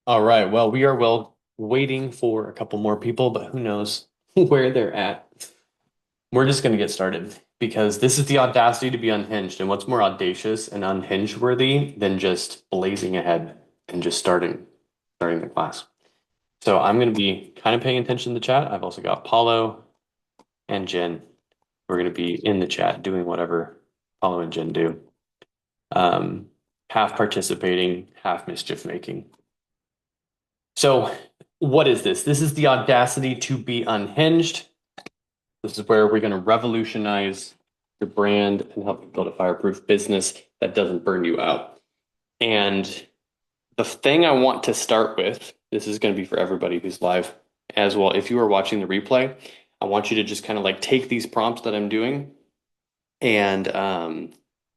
All right. Well, we are waiting for a couple more people, but who knows where they're at. We're just going to get started because this is the audacity to be unhinged. And what's more audacious and unhinged worthy than just blazing ahead and just starting the class. So I'm going to be kind of paying attention to the chat. I've also got Paulo and Jen. We're going to be in the chat doing whatever Paulo and Jen do. Um, Half participating, half mischief making. So, what is this? This is the audacity to be unhinged. This is where we're going to revolutionize your brand and help you build a fireproof business that doesn't burn you out. And the thing I want to start with, this is going to be for everybody who's live as well. If you are watching the replay, I want you to just kind of like take these prompts that I'm doing and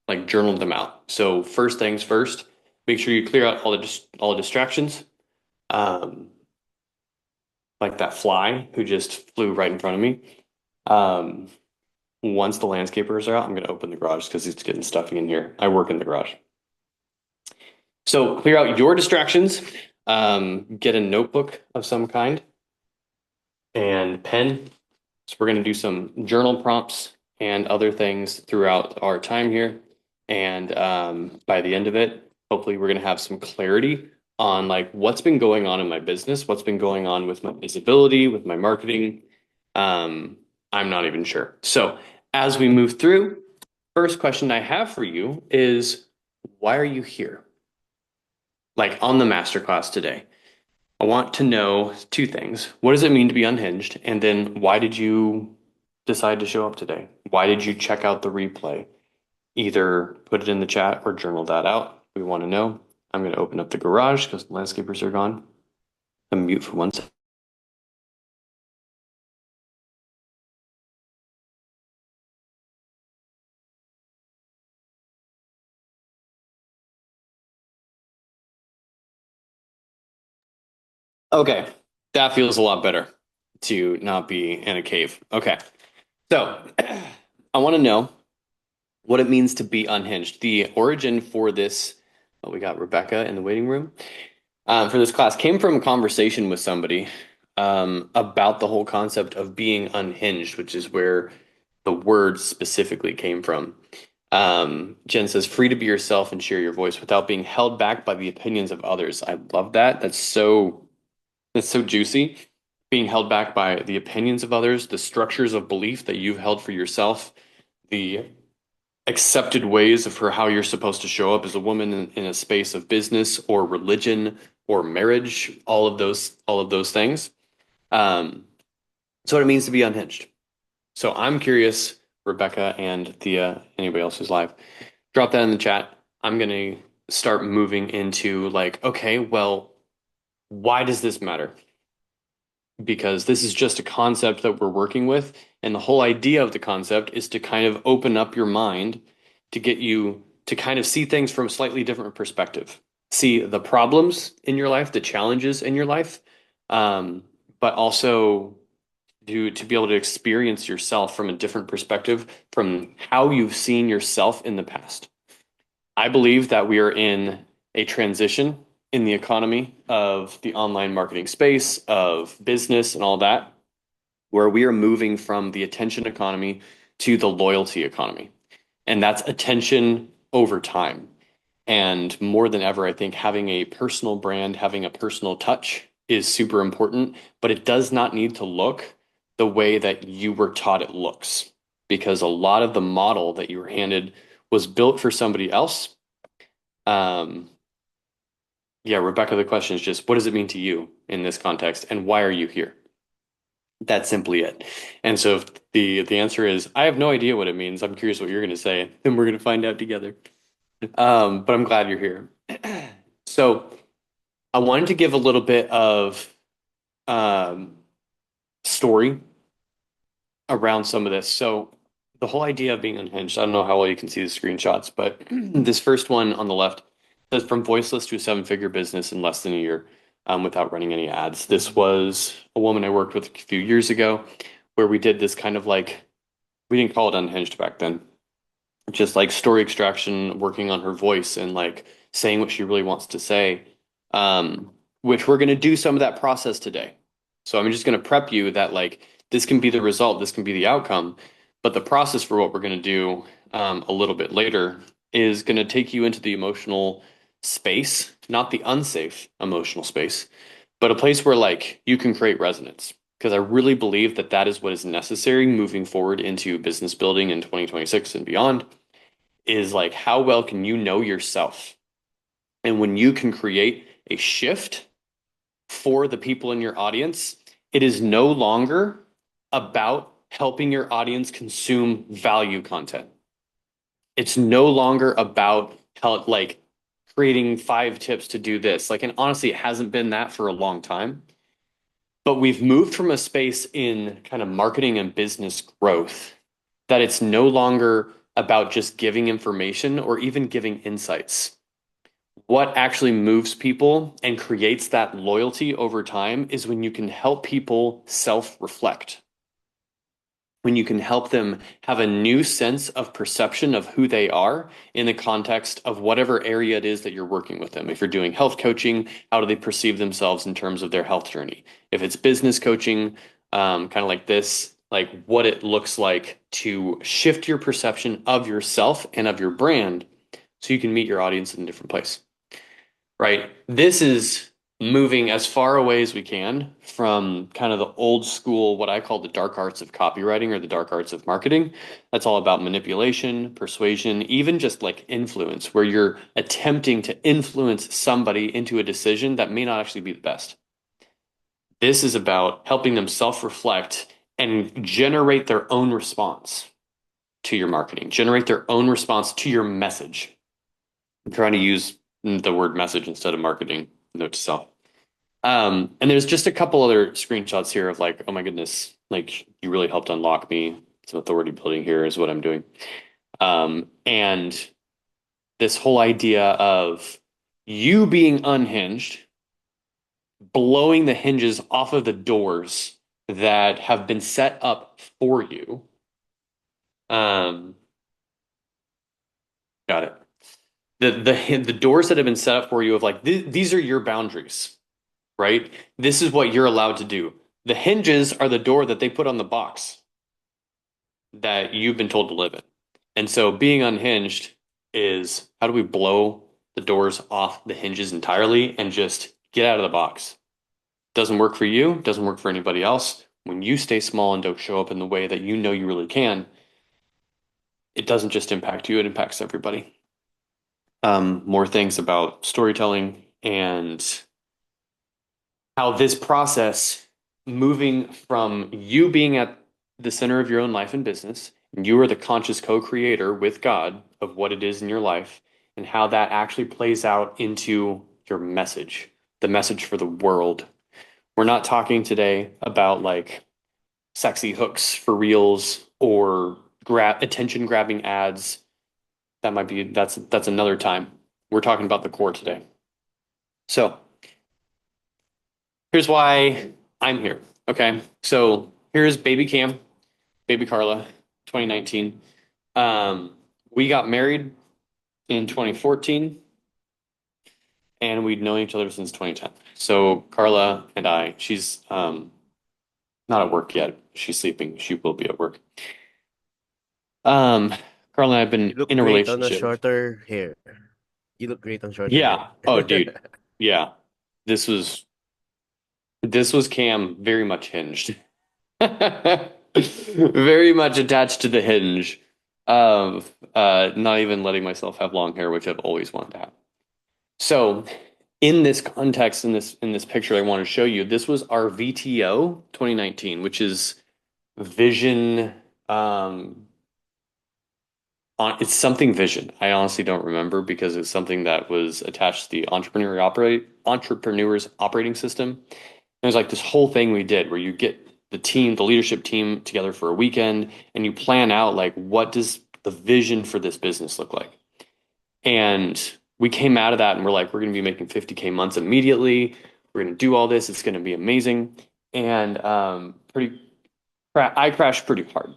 like journal them out. So first things first, make sure you clear out all the distractions. Um, like that fly who just flew right in front of me. Um, Once the landscapers are out, I'm going to open the garage because it's getting stuffy in here. I work in the garage. So clear out your distractions. Get a notebook of some kind and pen. So we're going to do some journal prompts and other things throughout our time here. And by the end of it, hopefully we're going to have some clarity on like what's been going on in my business, what's been going on with my visibility, with my marketing. Um, I'm not even sure. So as we move through, first question I have for you is why are you here? Like on the masterclass today. I want to know two things. What does it mean to be unhinged? And then why did you decide to show up today? Why did you check out the replay? Either put it in the chat or journal that out. We want to know. I'm going to open up the garage because the landscapers are gone. I'm mute for 1 second. Okay, that feels a lot better to not be in a cave. Okay, so I want to know what it means to be unhinged. The origin for this, oh, we got Rebecca in the waiting room. For this class came from a conversation with somebody about the whole concept of being unhinged, which is where the word specifically came from. Jen says, free to be yourself and share your voice without being held back by the opinions of others. I love that. That's so juicy. Being held back by the opinions of others, the structures of belief that you've held for yourself, the accepted ways of for how you're supposed to show up as a woman in a space of business or religion or marriage, all of those things. So what it means to be unhinged. So I'm curious, Rebecca and Thea, anybody else who's live, drop that in the chat. I'm gonna start moving into like, okay, well, why does this matter? Because this is just a concept that we're working with. And the whole idea of the concept is to kind of open up your mind to get you to kind of see things from a slightly different perspective. See the problems in your life, the challenges in your life, um, but also to be able to experience yourself from a different perspective from how you've seen yourself in the past. I believe that we are in a transition in the economy of the online marketing space, of business, and all that, where we are moving from the attention economy to the loyalty economy. And that's attention over time. And more than ever, I think having a personal brand, having a personal touch is super important, but it does not need to look the way that you were taught it looks, because a lot of the model that you were handed was built for somebody else. Um, yeah, Rebecca, the question is just what does it mean to you in this context, and why are you here? That's simply it. And so if the answer is I have no idea what it means. I'm curious what you're going to say, and we're going to find out together. But I'm glad you're here. So I wanted to give a little bit of um, story around some of this. So the whole idea of being unhinged, I don't know how well you can see the screenshots, but this first one on the left says from voiceless to a seven-figure business in less than a year without running any ads. This was a woman I worked with a few years ago where we did this kind of like, we didn't call it unhinged back then, just like story extraction, working on her voice and like saying what she really wants to say. Um, which we're going to do some of that process today. So I'm just going to prep you that like this can be the result, this can be the outcome, but the process for what we're going to do a little bit later is going to take you into the emotional space, not the unsafe emotional space, but a place where like you can create resonance. Because I really believe that that is what is necessary moving forward into business building in 2026 and beyond is like how well can you know yourself? And when you can create a shift for the people in your audience, it is no longer about helping your audience consume value content. It's no longer about how, like, creating 5 tips to do this. Like, and honestly, it hasn't been that for a long time. But we've moved from a space in kind of marketing and business growth that it's no longer about just giving information or even giving insights. What actually moves people and creates that loyalty over time is when you can help people self-reflect, when you can help them have a new sense of perception of who they are in the context of whatever area it is that you're working with them. If you're doing health coaching, how do they perceive themselves in terms of their health journey? If it's business coaching, kind of like this, like what it looks like to shift your perception of yourself and of your brand so you can meet your audience in a different place, right? This is moving as far away as we can from kind of the old school, what I call the dark arts of copywriting or the dark arts of marketing. That's all about manipulation, persuasion, even just like influence, where you're attempting to influence somebody into a decision that may not actually be the best. This is about helping them self-reflect and generate their own response to your marketing, generate their own response to your message. I'm trying to use the word message instead of marketing, note to self. And there's just a couple other screenshots here of like, oh my goodness, like you really helped unlock me. Some authority building here is what I'm doing. And this whole idea of you being unhinged, blowing the hinges off of the doors that have been set up for you. Um, got it. The doors that have been set up for you of like these are your boundaries, right? This is what you're allowed to do. The hinges are the door that they put on the box that you've been told to live in. And so being unhinged is how do we blow the doors off the hinges entirely and just get out of the box? Doesn't work for you, doesn't work for anybody else. When you stay small and don't show up in the way that you know you really can, it doesn't just impact you, it impacts everybody. More things about storytelling and how this process, moving from you being at the center of your own life and business, and you are the conscious co-creator with God of what it is in your life, and how that actually plays out into your message, the message for the world. We're not talking today about like sexy hooks for reels or grab attention grabbing ads. That might be that's another time. We're talking about the core today. So here's why I'm here. Okay. So here's baby Cam, baby Carla, 2019. We got married in 2014 and we'd known each other since 2010. So Carla and I, she's not at work yet. She's sleeping. She will be at work. Um, Carla and I have You been look in a great on a relationship. shorter hair. You look great on shorter hair. Yeah. Oh, dude. Yeah. This was this was Cam very much hinged. Very much attached to the hinge of not even letting myself have long hair, which I've always wanted to have. So, in this context, in this picture I want to show you, this was our VTO 2019, which is vision. It's something vision. I honestly don't remember because it's something that was attached to the entrepreneurs operating system. It was like this whole thing we did where you get the team, the leadership team together for a weekend and you plan out like what does the vision for this business look like? And we came out of that and we're like, we're going to be making 50K months immediately. We're going to do all this. It's going to be amazing. And I crashed pretty hard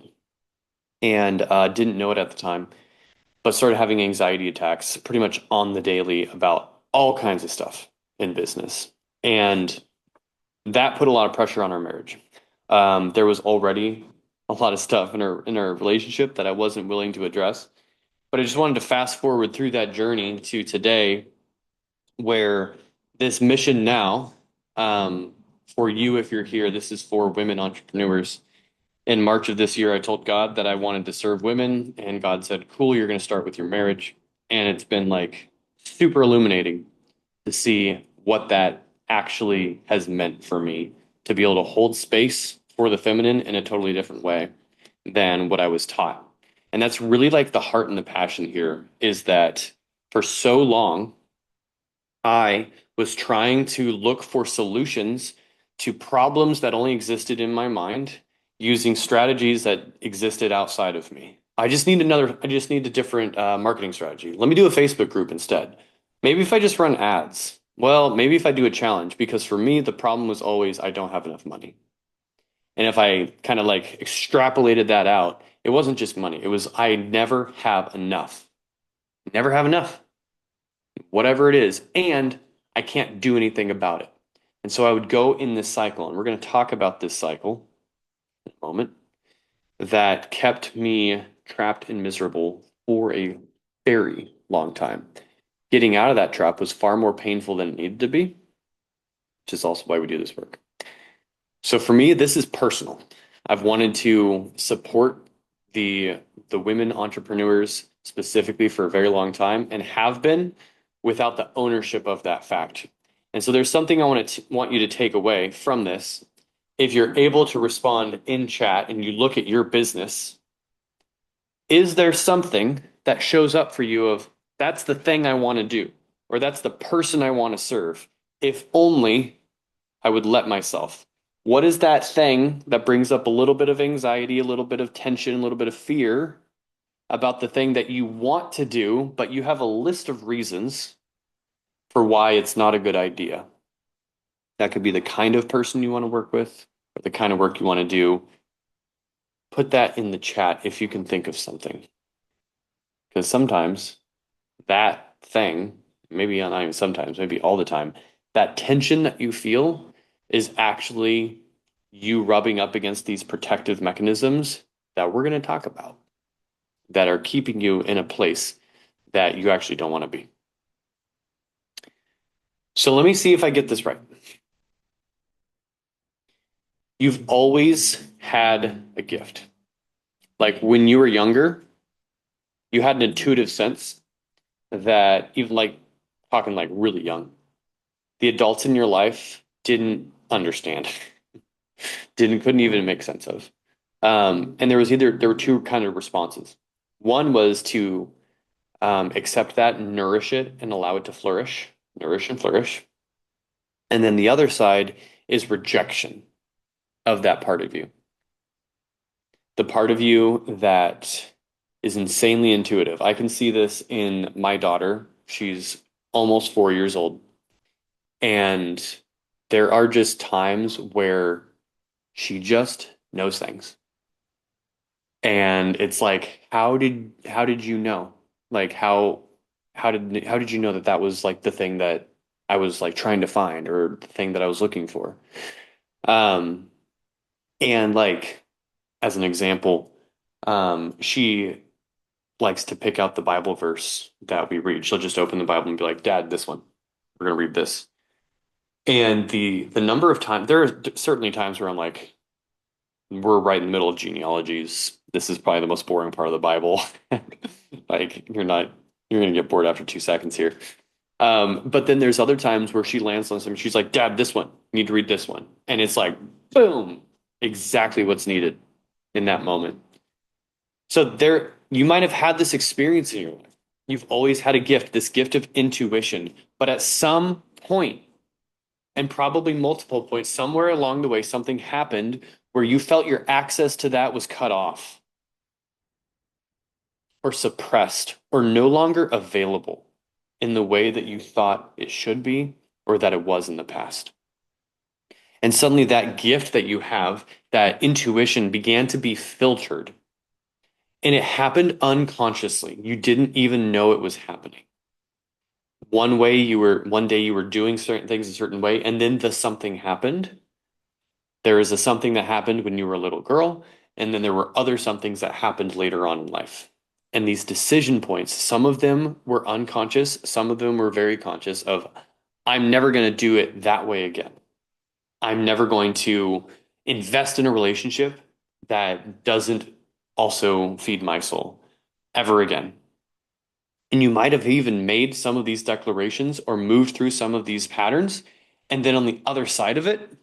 and didn't know it at the time, but started having anxiety attacks pretty much on the daily about all kinds of stuff in business. And that put a lot of pressure on our marriage. There was already a lot of stuff in our relationship that I wasn't willing to address. But I just wanted to fast forward through that journey to today, where this mission now, um, for you, if you're here, this is for women entrepreneurs. In March of this year, I told God that I wanted to serve women, and God said, "Cool, you're going to start with your marriage." And it's been like super illuminating to see what that actually has meant for me to be able to hold space for the feminine in a totally different way than what I was taught. And that's really like the heart and the passion here is that for so long, I was trying to look for solutions to problems that only existed in my mind using strategies that existed outside of me. I just need a different marketing strategy. Let me do a Facebook group instead. Maybe if I just run ads. Well, maybe if I do a challenge, because for me, the problem was always I don't have enough money. And if I kind of like extrapolated that out, it wasn't just money. It was I never have enough. Never have enough, whatever it is. And I can't do anything about it. And so I would go in this cycle, and we're going to talk about this cycle in a moment, that kept me trapped and miserable for a very long time. Getting out of that trap was far more painful than it needed to be, which is also why we do this work. So for me, this is personal. I've wanted to support the the women entrepreneurs specifically for a very long time and have been without the ownership of that fact. And so there's something I want you to take away from this. If you're able to respond in chat and you look at your business, is there something that shows up for you of that's the thing I want to do or that's the person I want to serve if only I would let myself. What is that thing that brings up a little bit of anxiety, a little bit of tension, a little bit of fear about the thing that you want to do, but you have a list of reasons for why it's not a good idea? That could be the kind of person you want to work with or the kind of work you want to do. Put that in the chat if you can think of something. Because sometimes that thing, maybe not even sometimes, maybe all the time, that tension that you feel is actually you rubbing up against these protective mechanisms that we're going to talk about that are keeping you in a place that you actually don't want to be. So let me see if I get this right. You've always had a gift. Like when you were younger, you had an intuitive sense that even like talking like really young, the adults in your life didn't understand, couldn't even make sense of. And there were two kind of responses. One was to accept that, nourish it, and allow it to flourish, nourish and flourish. And then the other side is rejection of that part of you. The part of you that is insanely intuitive. I can see this in my daughter. She's almost 4 years old. And there are just times where she just knows things. And it's like, how did you know? Like how did you know that that was like the thing that I was like trying to find or the thing that I was looking for? Um, and like as an example, she likes to pick out the Bible verse that we read. She'll just open the Bible and be like, "Dad, this one. We're gonna read this." And the number of times there are certainly times where I'm like, we're right in the middle of genealogies. This is probably the most boring part of the Bible. Like you're gonna get bored after 2 seconds here. But then there's other times where she lands on something. She's like, Dad, this one, you need to read this one. And it's like, boom, exactly what's needed in that moment. So there, you might have had this experience in your life. You've always had a gift, this gift of intuition. But at some point, and probably multiple points, somewhere along the way, something happened where you felt your access to that was cut off or suppressed or no longer available in the way that you thought it should be or that it was in the past. And suddenly that gift that you have, that intuition began to be filtered. And it happened unconsciously. You didn't even know it was happening. one day you were doing certain things a certain way, and then the something happened. There is a something that happened when you were a little girl, and then there were other somethings that happened later on in life. And these decision points, some of them were unconscious, some of them were very conscious of, I'm never going to do it that way again. I'm never going to invest in a relationship that doesn't also feed my soul ever again. And you might have even made some of these declarations or moved through some of these patterns. And then on the other side of it,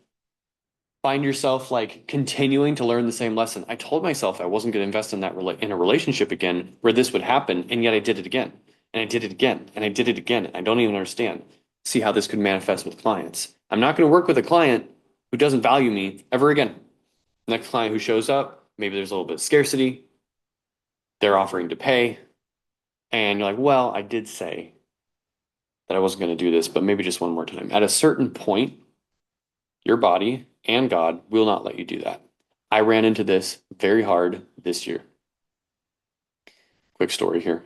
find yourself like continuing to learn the same lesson. I told myself I wasn't going to invest in in a relationship again where this would happen, and yet I did it again. And I did it again, and I did it again. And I don't even understand. See how this could manifest with clients. I'm not going to work with a client who doesn't value me ever again. Next client who shows up, maybe there's a little bit of scarcity. They're offering to pay. And you're like, well, I did say that I wasn't going to do this, but maybe just one more time. At a certain point, your body and God will not let you do that. I ran into this very hard this year. Quick story here.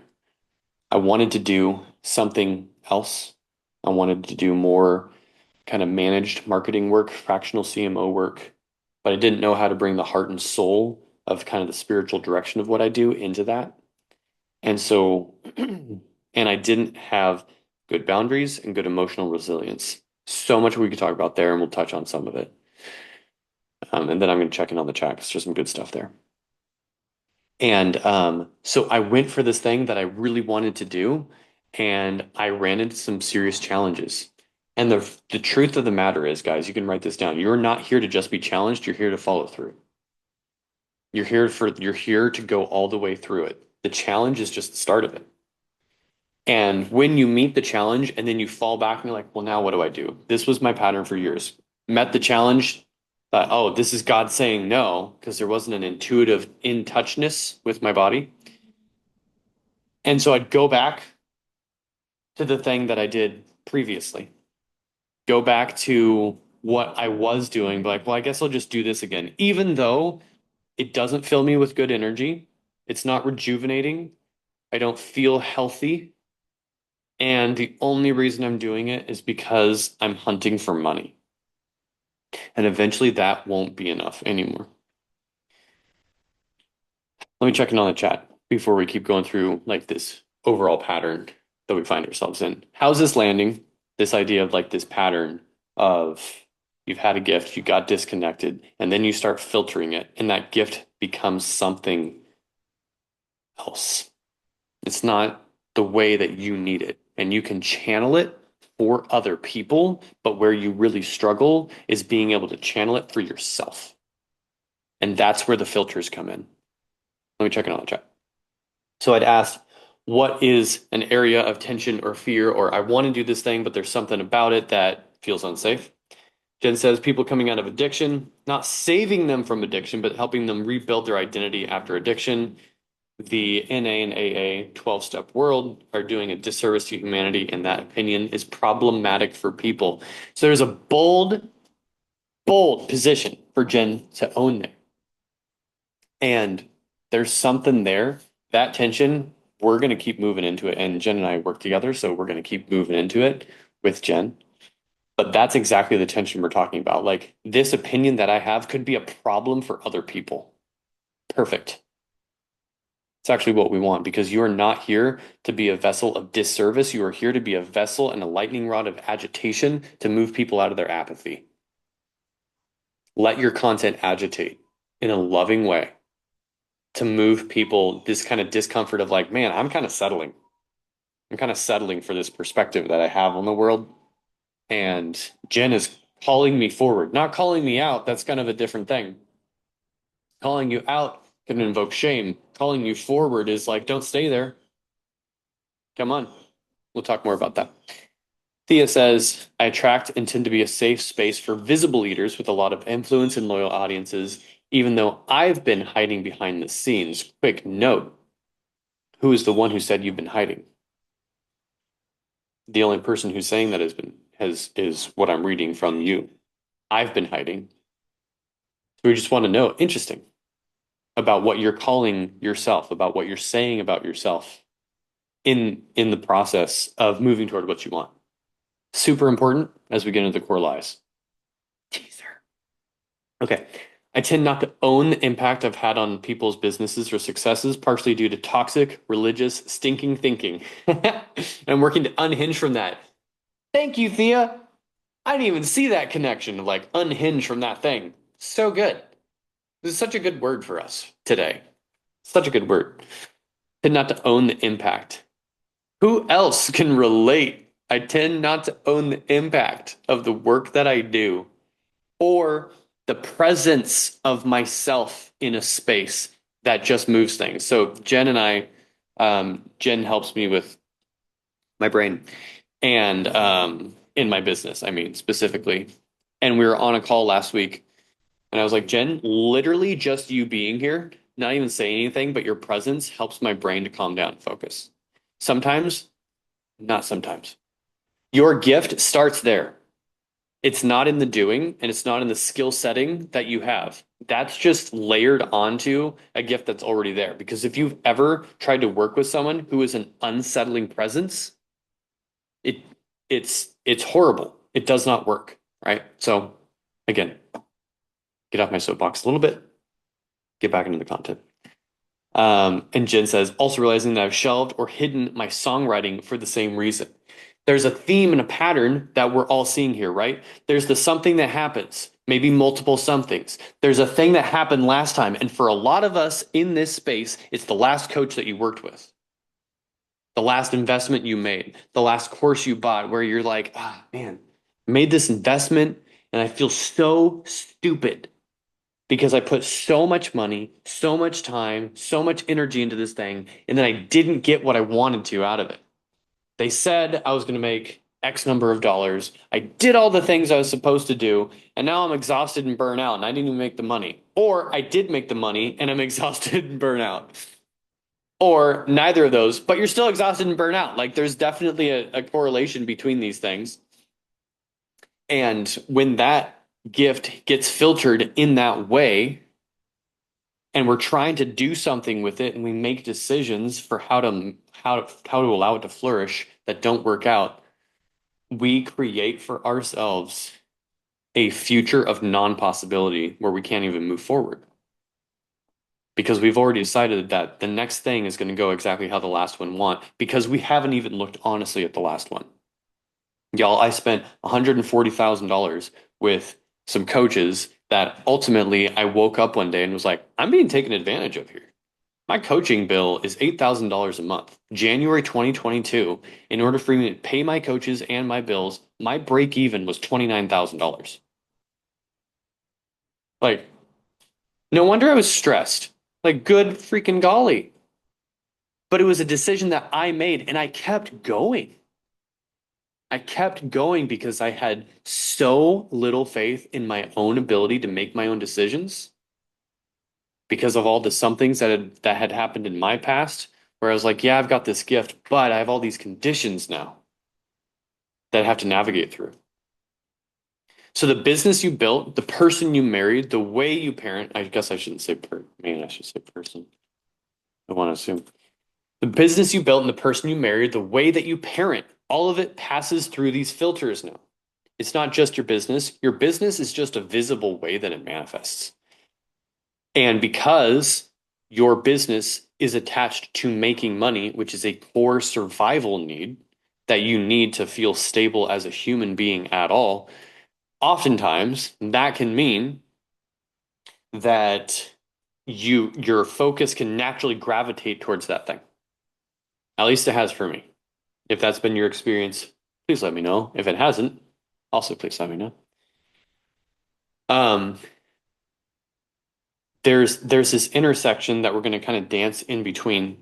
I wanted to do something else. I wanted to do more kind of managed marketing work, fractional CMO work, but I didn't know how to bring the heart and soul of kind of the spiritual direction of what I do into that. And so, and I didn't have good boundaries and good emotional resilience. So much we could talk about there, and we'll touch on some of it. And then I'm going to check in on the chat because there's some good stuff there. And so I went for this thing that I really wanted to do, and I ran into some serious challenges. And the truth of the matter is, guys, you can write this down. You're not here to just be challenged, you're here to follow through. You're here to go all the way through it. The challenge is just the start of it. And when you meet the challenge and then you fall back and you're like, well, now what do I do? This was my pattern for years. Met the challenge, thought, oh, this is God saying no, because there wasn't an intuitive in touchness with my body. And so I'd go back to the thing that I did previously, go back to what I was doing, be like, well, I guess I'll just do this again, even though it doesn't fill me with good energy. It's not rejuvenating. I don't feel healthy. And the only reason I'm doing it is because I'm hunting for money. And eventually that won't be enough anymore. Let me check in on the chat before we keep going through like this overall pattern that we find ourselves in. How's this landing? This idea of like this pattern of you've had a gift, you got disconnected, and then you start filtering it, and that gift becomes something else. It's not the way that you need it, and you can channel it for other people, but where you really struggle is being able to channel it for yourself. And that's where the filters come in. Let me check it on the chat. So I'd asked, what is an area of tension or fear, or I want to do this thing, but there's something about it that feels unsafe? Jen says people coming out of addiction, not saving them from addiction, but helping them rebuild their identity after addiction. The NA and AA 12-step world are doing a disservice to humanity, in that opinion is problematic for people. So there's a bold, bold position for Jen to own there. And there's something there. That tension, we're going to keep moving into it. And Jen and I work together, so we're going to keep moving into it with Jen. But that's exactly the tension we're talking about. Like, this opinion that I have could be a problem for other people. Perfect. It's actually what we want, because you are not here to be a vessel of disservice. You are here to be a vessel and a lightning rod of agitation to move people out of their apathy. Let your content agitate in a loving way to move people this kind of discomfort of like, man, I'm kind of settling. I'm kind of settling for this perspective that I have on the world. And Jen is calling me forward, not calling me out. That's kind of a different thing. Calling you out can invoke shame. Calling you forward is like, don't stay there. Come on. We'll talk more about that. Thea says, I attract and tend to be a safe space for visible leaders with a lot of influence and loyal audiences, even though I've been hiding behind the scenes. Quick note, who is the one who said you've been hiding? The only person who's saying that is what I'm reading from you. I've been hiding. So we just want to know, interesting, about what you're calling yourself, about what you're saying about yourself. in the process of moving toward what you want. Super important as we get into the core lies. Teaser. Okay. I tend not to own the impact I've had on people's businesses or successes, partially due to toxic, religious, stinking thinking. I'm working to unhinge from that. Thank you, Thea. I didn't even see that connection, like unhinge from that thing. So good. This is such a good word for us today. Such a good word. Tend not to own the impact. Who else can relate? I tend not to own the impact of the work that I do or the presence of myself in a space that just moves things. So Jen and I, Jen helps me with my brain and in my business, I mean, specifically. And we were on a call last week, and I was like, Jen, literally just you being here, not even saying anything, but your presence helps my brain to calm down and focus. Sometimes, not sometimes. Your gift starts there. It's not in the doing and it's not in the skill setting that you have. That's just layered onto a gift that's already there. Because if you've ever tried to work with someone who is an unsettling presence, it it's horrible. It does not work, right? So again, get off my soapbox a little bit, get back into the content. And Jen says, also realizing that I've shelved or hidden my songwriting for the same reason. There's a theme and a pattern that we're all seeing here, right? There's the something that happens, maybe multiple somethings. There's a thing that happened last time. And for a lot of us in this space, it's the last coach that you worked with, the last investment you made, the last course you bought, where you're like, ah, man, I made this investment and I feel so stupid because I put so much money, so much time, so much energy into this thing, and then I didn't get what I wanted to out of it. They said I was going to make X number of dollars. I did all the things I was supposed to do, and now I'm exhausted and burnt out, and I didn't even make the money. Or I did make the money, and I'm exhausted and burnt out. Or neither of those, but you're still exhausted and burnt out. Like there's definitely a correlation between these things. And when that gift gets filtered in that way, and we're trying to do something with it and we make decisions for how to allow it to flourish that don't work out, we create for ourselves a future of non-possibility where we can't even move forward because we've already decided that the next thing is going to go exactly how the last one went because we haven't even looked honestly at the last one. Y'all, I spent $140,000 with some coaches that ultimately I woke up one day and was like, I'm being taken advantage of here. My coaching bill is $8,000 a month. January 2022, in order for me to pay my coaches and my bills, my break even was $29,000. Like, no wonder I was stressed. Like, good freaking golly. But it was a decision that I made and I kept going. I kept going because I had so little faith in my own ability to make my own decisions because of all the somethings that had happened in my past where I was like, yeah, I've got this gift, but I have all these conditions now that I have to navigate through. So the business you built, the person you married, the way you parent, I guess I shouldn't say man, I should say person. I want to assume the business you built and the person you married, the way that you parent, all of it passes through these filters now. It's not just your business. Your business is just a visible way that it manifests. And because your business is attached to making money, which is a core survival need that you need to feel stable as a human being at all, oftentimes that can mean that your focus can naturally gravitate towards that thing. At least it has for me. If that's been your experience, please let me know. If it hasn't, also please let me know. Um, there's this intersection that we're going to kind of dance in between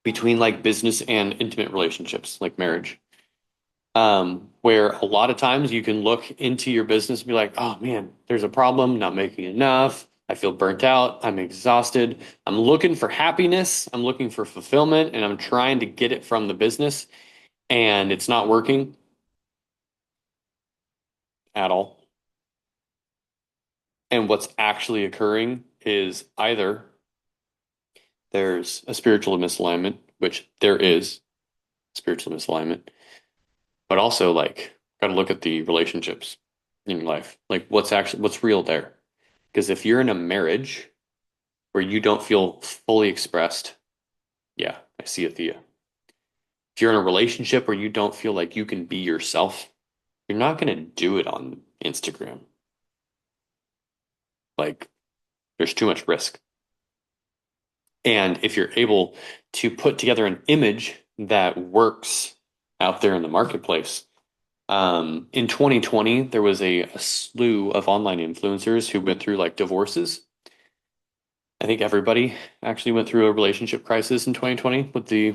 like business and intimate relationships, like marriage. Where a lot of times you can look into your business and be like, oh man, there's a problem, not making enough. I feel burnt out. I'm exhausted. I'm looking for happiness. I'm looking for fulfillment, and I'm trying to get it from the business, and it's not working at all. And what's actually occurring is either there's a spiritual misalignment, which there is, spiritual misalignment, but also like got to look at the relationships in your life. Like what's real there. Because if you're in a marriage where you don't feel fully expressed, yeah, I see it, Thea. If you're in a relationship where you don't feel like you can be yourself, you're not going to do it on Instagram. Like there's too much risk. And if you're able to put together an image that works out there in the marketplace, in 2020, there was a slew of online influencers who went through like divorces. I think everybody actually went through a relationship crisis in 2020 with the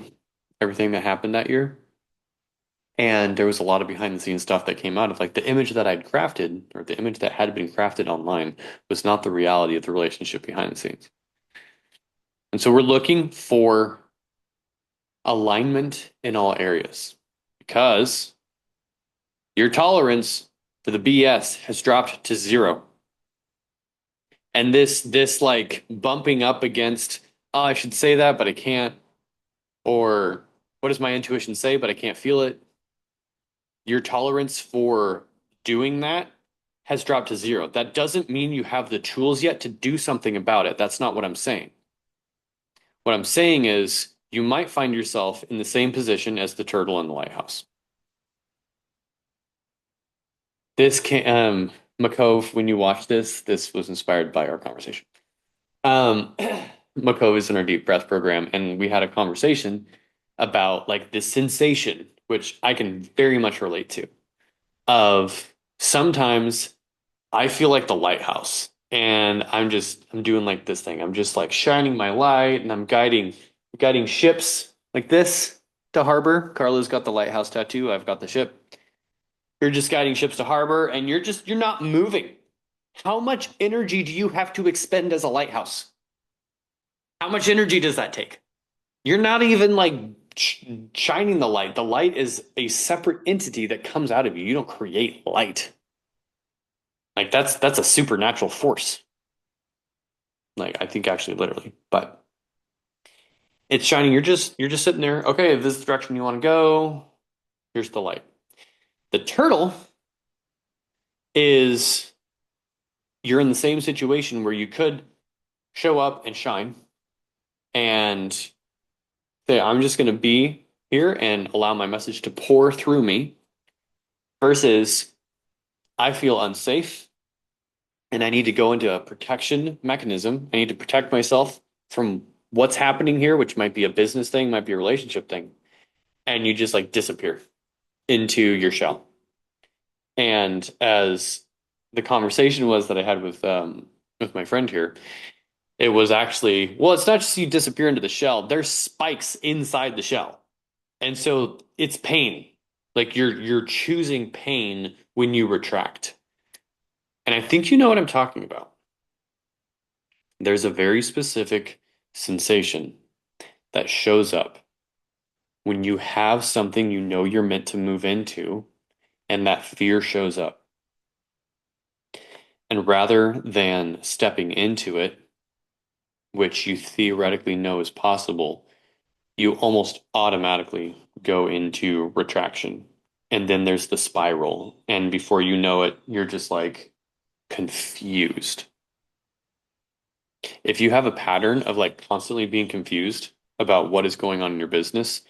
everything that happened that year. And there was a lot of behind the scenes stuff that came out of like the image that I'd crafted or the image that had been crafted online was not the reality of the relationship behind the scenes. And so we're looking for alignment in all areas because your tolerance for the BS has dropped to zero. And this like bumping up against, oh, I should say that, but I can't, or what does my intuition say, but I can't feel it. Your tolerance for doing that has dropped to zero. That doesn't mean you have the tools yet to do something about it. That's not what I'm saying. What I'm saying is you might find yourself in the same position as the turtle in the lighthouse. This can McCove, when you watch this was inspired by our conversation. McCove is in our deep breath program, and we had a conversation about like the sensation, which I can very much relate to, of sometimes I feel like the lighthouse, and I'm doing like this thing. I'm just like shining my light, and I'm guiding ships like this to harbor. Carla's got the lighthouse tattoo. I've got the ship. You're just guiding ships to harbor, and you're not moving. How much energy do you have to expend as a lighthouse? How much energy does that take? You're not even like shining the light. The light is a separate entity that comes out of you. You don't create light. Like that's a supernatural force. Like I think actually literally, but it's shining. You're just sitting there. Okay, if this is the direction you want to go, here's the light. The turtle is you're in the same situation where you could show up and shine and say, I'm just going to be here and allow my message to pour through me versus I feel unsafe and I need to go into a protection mechanism. I need to protect myself from what's happening here, which might be a business thing, might be a relationship thing. And you just like disappear into your shell. And as the conversation was that I had with my friend here, it was actually, well, it's not just you disappear into the shell, there's spikes inside the shell. And so it's pain. Like you're choosing pain when you retract. And I think you know what I'm talking about. There's a very specific sensation that shows up when you have something you know you're meant to move into, and that fear shows up. And rather than stepping into it, which you theoretically know is possible, you almost automatically go into retraction. And then there's the spiral. And before you know it, you're just like confused. If you have a pattern of like constantly being confused about what is going on in your business,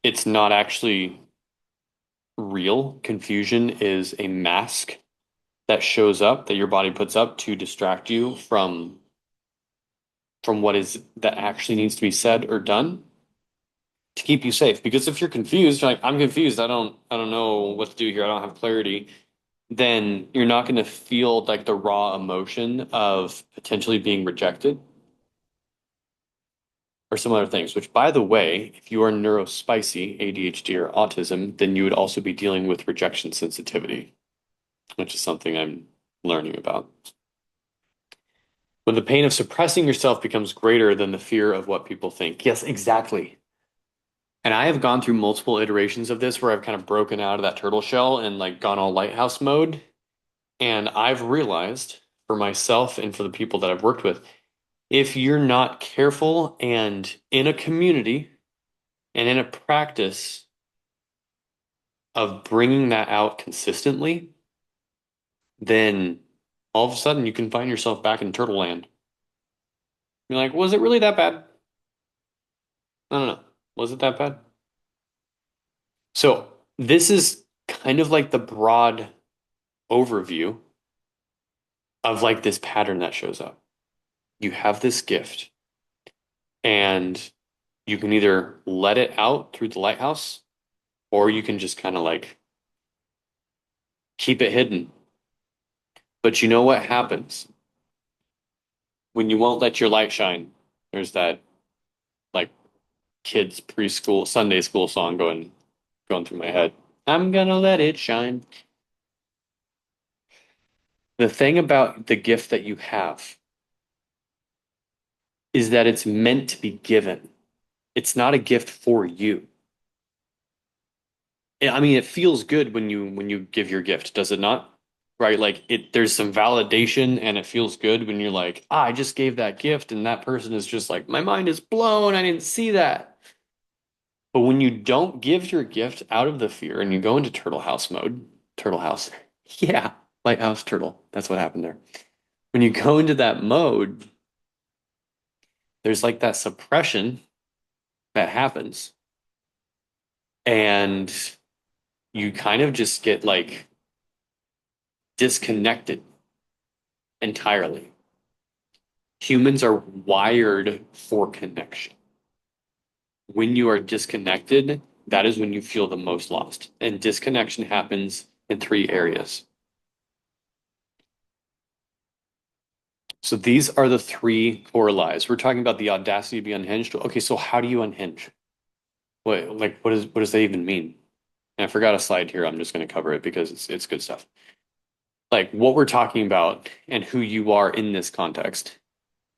it's not actually real. Confusion is a mask that shows up that your body puts up to distract you from what is that actually needs to be said or done to keep you safe. Because if you're confused, you're like, I'm confused, I don't know what to do here, I don't have clarity, then you're not going to feel like the raw emotion of potentially being rejected or some other things, which by the way, if you are neurospicy, ADHD or autism, then you would also be dealing with rejection sensitivity, which is something I'm learning about. When the pain of suppressing yourself becomes greater than the fear of what people think. Yes, exactly. And I have gone through multiple iterations of this where I've kind of broken out of that turtle shell and like gone all lighthouse mode. And I've realized for myself and for the people that I've worked with, if you're not careful and in a community and in a practice of bringing that out consistently, then all of a sudden you can find yourself back in Turtle Land. You're like, was it really that bad? I don't know. Was it that bad? So this is kind of like the broad overview of like this pattern that shows up. You have this gift and you can either let it out through the lighthouse or you can just kind of like keep it hidden. But you know what happens when you won't let your light shine? There's that like kids preschool Sunday school song going through my head. I'm gonna let it shine. The thing about the gift that you have is that it's meant to be given. It's not a gift for you. I mean, it feels good when you give your gift, does it not? Right? Like it there's some validation and it feels good when you're like, ah, I just gave that gift and that person is just like, my mind is blown. I didn't see that. But when you don't give your gift out of the fear and you go into turtle house mode, turtle house. Yeah, lighthouse turtle. That's what happened there. When you go into that mode, there's like that suppression that happens and you kind of just get like disconnected entirely. Humans are wired for connection. When you are disconnected, that is when you feel the most lost. And disconnection happens in three areas. So these are the three core lies. We're talking about the audacity to be unhinged. Okay, so how do you unhinge? What does that even mean? And I forgot a slide here. I'm just going to cover it because it's good stuff. Like what we're talking about and who you are in this context.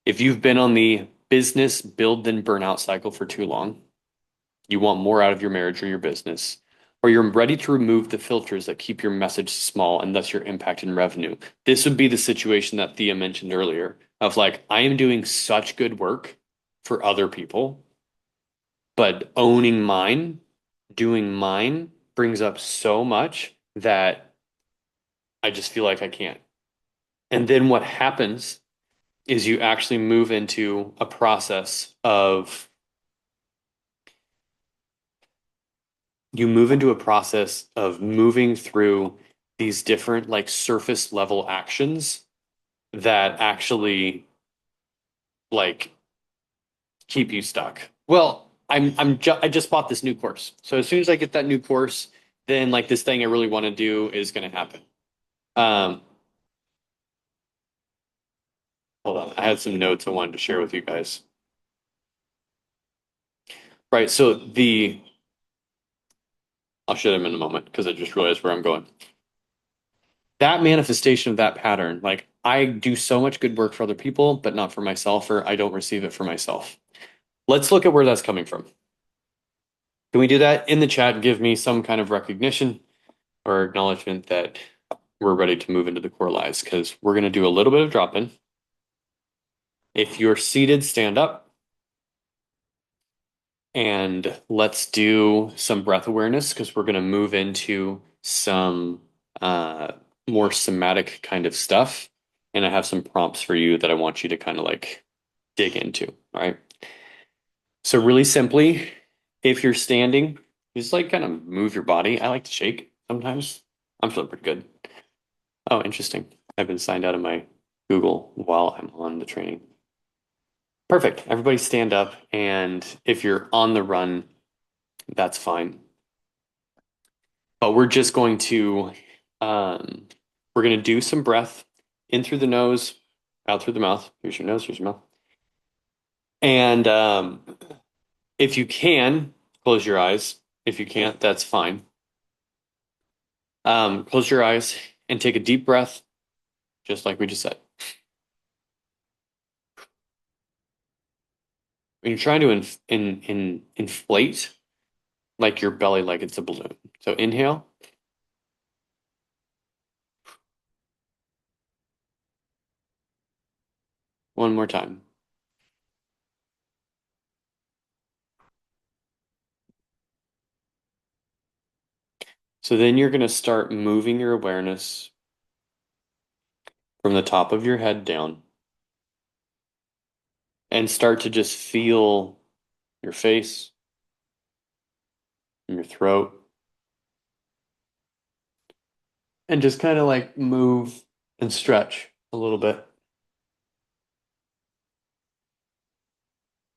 If you've been on the business build then burnout cycle for too long, you want more out of your marriage or your business, or you're ready to remove the filters that keep your message small and thus your impact in revenue. This would be the situation that Thea mentioned earlier of like, I am doing such good work for other people, but owning mine, doing mine brings up so much that I just feel like I can't. And then what happens is you actually move into a process of moving through these different like surface level actions that actually like keep you stuck. Well, I just bought this new course. So as soon as I get that new course, then like this thing I really want to do is going to happen. Um, hold on. I had some notes I wanted to share with you guys. Right. So I'll share them in a moment because I just realized where I'm going. That manifestation of that pattern, like I do so much good work for other people, but not for myself, or I don't receive it for myself. Let's look at where that's coming from. Can we do that in the chat? Give me some kind of recognition or acknowledgement that we're ready to move into the core lies because we're going to do a little bit of drop in. If you're seated, stand up and let's do some breath awareness because we're going to move into some uh, more somatic kind of stuff. And I have some prompts for you that I want you to kind of like dig into. All right. So, really simply, if you're standing, just like kind of move your body. I like to shake sometimes. I'm feeling pretty good. Oh, interesting. I've been signed out of my Google while I'm on the training. Perfect. Everybody stand up. And if you're on the run, that's fine. But um, we're going to do some breath in through the nose, out through the mouth. Here's your nose, here's your mouth. And if you can, close your eyes. If you can't, that's fine. Close your eyes and take a deep breath, just like we just said. When you're trying to inflate like your belly like it's a balloon. So inhale. One more time. So then you're going to start moving your awareness from the top of your head down and start to just feel your face, your throat, and just kind of like move and stretch a little bit.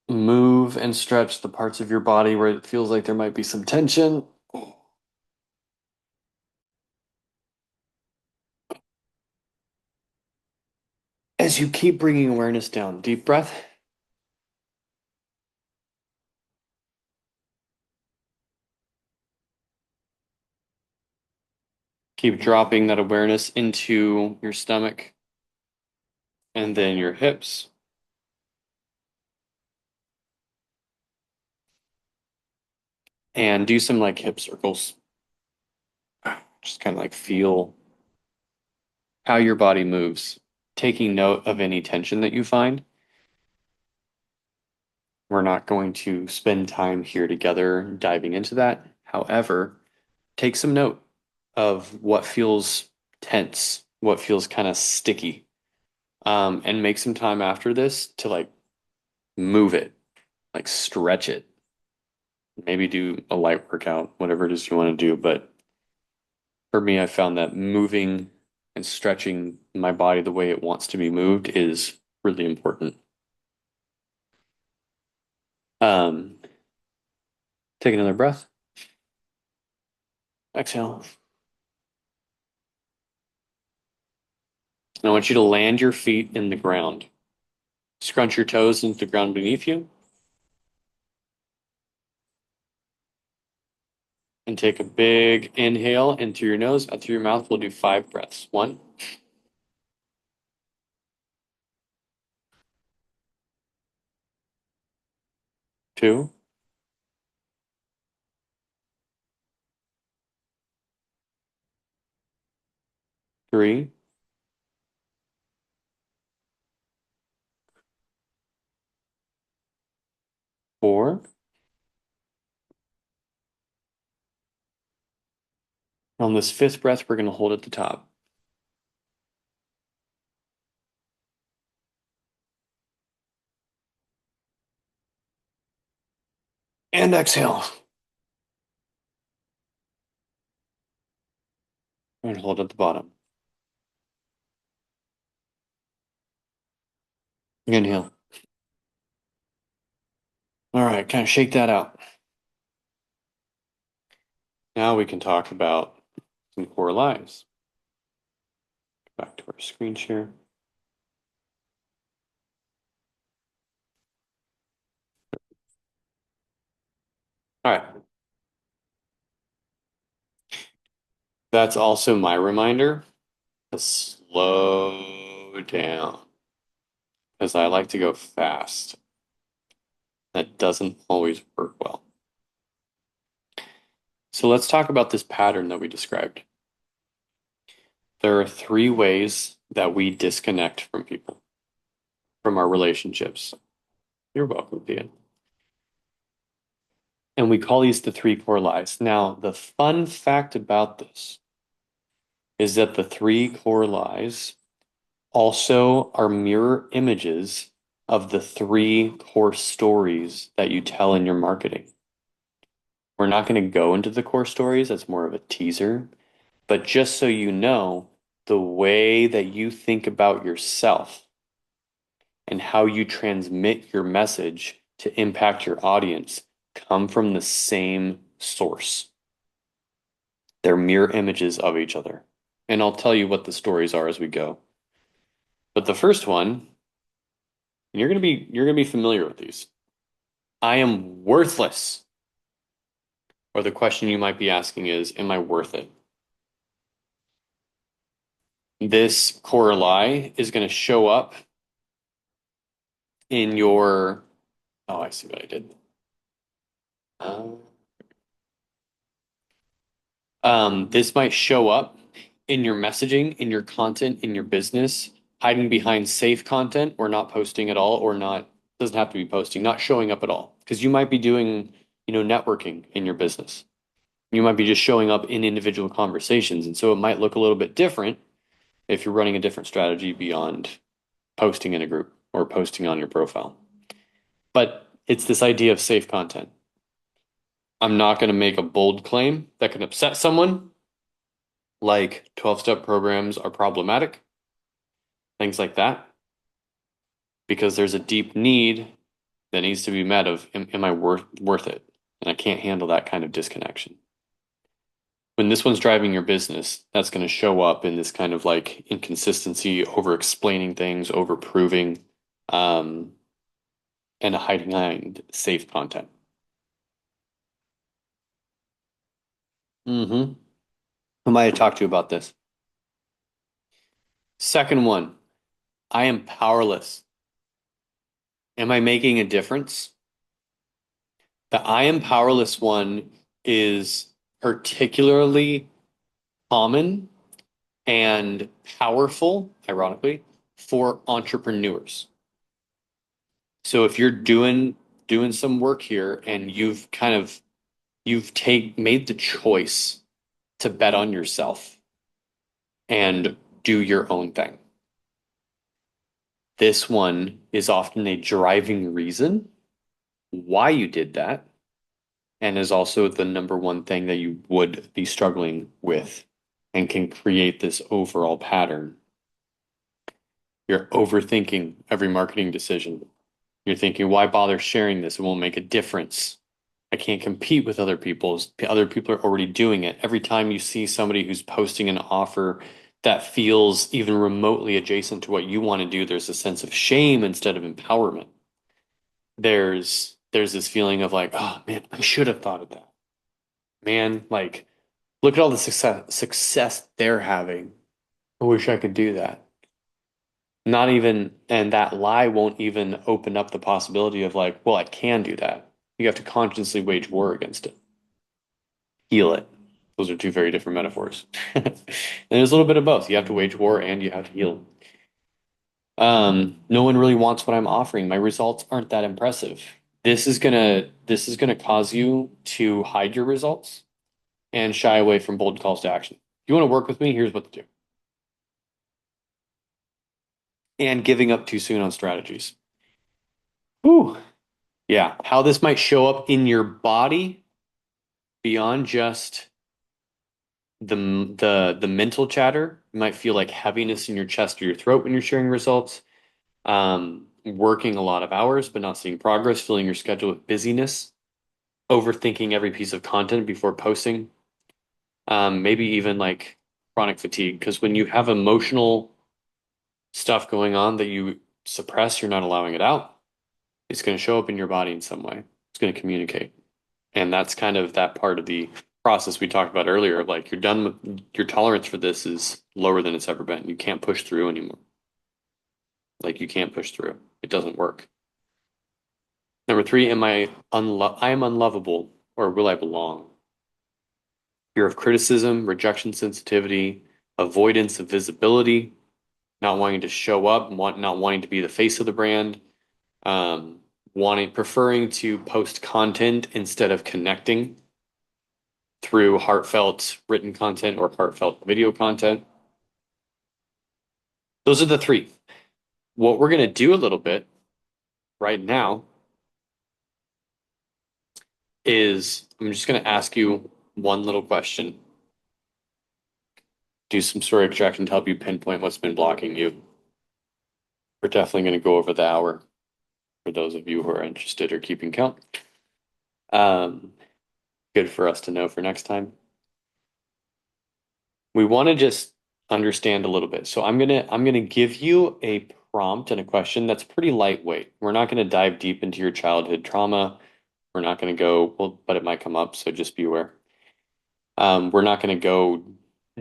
Move and stretch the parts of your body where it feels like there might be some tension. As you keep bringing awareness down, deep breath. Keep dropping that awareness into your stomach and then your hips. And do some like hip circles. Just kind of like feel how your body moves, taking note of any tension that you find. We're not going to spend time here together diving into that. However, take some note of what feels tense, what feels kind of sticky, and make some time after this to like move it, like stretch it, maybe do a light workout, whatever it is you want to do. But for me, I found that moving and stretching my body the way it wants to be moved is really important. Um, take another breath. Exhale. I want you to land your feet in the ground. Scrunch your toes into the ground beneath you and take a big inhale in through your nose, out through your mouth. We'll do 5 breaths. 1, 2, 3, 4. On this fifth breath, we're going to hold at the top. And exhale. And hold at the bottom. Inhale. All right, kind of shake that out. Now we can talk about some core lies. Back to our screen share. All right. That's also my reminder to slow down because I like to go fast. That doesn't always work well. So let's talk about this pattern that we described. There are 3 ways that we disconnect from people, from our relationships. You're welcome, Thea. And we call these the 3 core lies. Now, the fun fact about this is that the 3 core lies also are mirror images of the 3 core stories that you tell in your marketing. We're not going to go into the core stories, that's more of a teaser. But just so you know, the way that you think about yourself and how you transmit your message to impact your audience come from the same source. They're mirror images of each other. And I'll tell you what the stories are as we go. But the first one, you're going to be familiar with these. I am worthless. Or the question you might be asking is, am I worth it? This core lie is going to show up in your, oh, I see what I did. Uh, this might show up in your messaging, in your content, in your business, hiding behind safe content or not posting at all, or not, doesn't have to be posting, not showing up at all. Because you might be doing, networking in your business. You might be just showing up in individual conversations. And so it might look a little bit different if you're running a different strategy beyond posting in a group or posting on your profile. But it's this idea of safe content. I'm not going to make a bold claim that can upset someone, like 12-step programs are problematic, things like that, because there's a deep need that needs to be met of am I worth it? And I can't handle that kind of disconnection. When this one's driving your business, that's going to show up in this kind of like inconsistency, over explaining things, over proving, um, and hiding behind safe content. Mm-hmm. Who might have talked to you about this? Second one, I am powerless. Am I making a difference? The I am powerless one is particularly common and powerful, ironically, for entrepreneurs. So if you're doing some work here and you've take made the choice to bet on yourself and do your own thing. This one is often a driving reason why you did that and is also the number one thing that you would be struggling with and can create this overall pattern. You're overthinking every marketing decision. You're thinking, why bother sharing this? It won't make a difference. I can't compete with other people's. Other people are already doing it. Every time you see somebody who's posting an offer that feels even remotely adjacent to what you want to do, there's a sense of shame instead of empowerment. There's this feeling of like, oh man, I should have thought of that. Man, like look at all the success they're having. I wish I could do that. Not even, and that lie won't even open up the possibility of like, well, I can do that. You have to consciously wage war against it, heal it. Those are two very different metaphors. And there's a little bit of both. You have to wage war and you have to heal. No one really wants what I'm offering. My results aren't that impressive. This is gonna cause you to hide your results and shy away from bold calls to action. If you want to work with me, here's what to do. And giving up too soon on strategies. Whew. Yeah, how this might show up in your body beyond just the mental chatter. You might feel like heaviness in your chest or your throat when you're sharing results. Working a lot of hours but not seeing progress, filling your schedule with busyness, overthinking every piece of content before posting. Maybe even like chronic fatigue, because when you have emotional stuff going on that you suppress, you're not allowing it out. It's going to show up in your body in some way. It's going to communicate. And that's kind of that part of the process we talked about earlier. Like you're done with your tolerance for this is lower than it's ever been. You can't push through anymore. Like you can't push through. It doesn't work. Number three, I am unlovable or will I belong? Fear of criticism, rejection sensitivity, avoidance of visibility, not wanting to show up, not wanting to be the face of the brand, preferring to post content instead of connecting through heartfelt written content or heartfelt video content. Those are the three. What we're going to do a little bit right now is I'm just going to ask you one little question. Do some story extraction to help you pinpoint what's been blocking you. We're definitely going to go over the hour for those of you who are interested or keeping count. Um, Good for us to know for next time. We want to just understand a little bit. So I'm gonna give you a prompt and a question that's pretty lightweight. We're not going to dive deep into your childhood trauma. We're not going to go, well, but it might come up, so just be aware. We're not going to go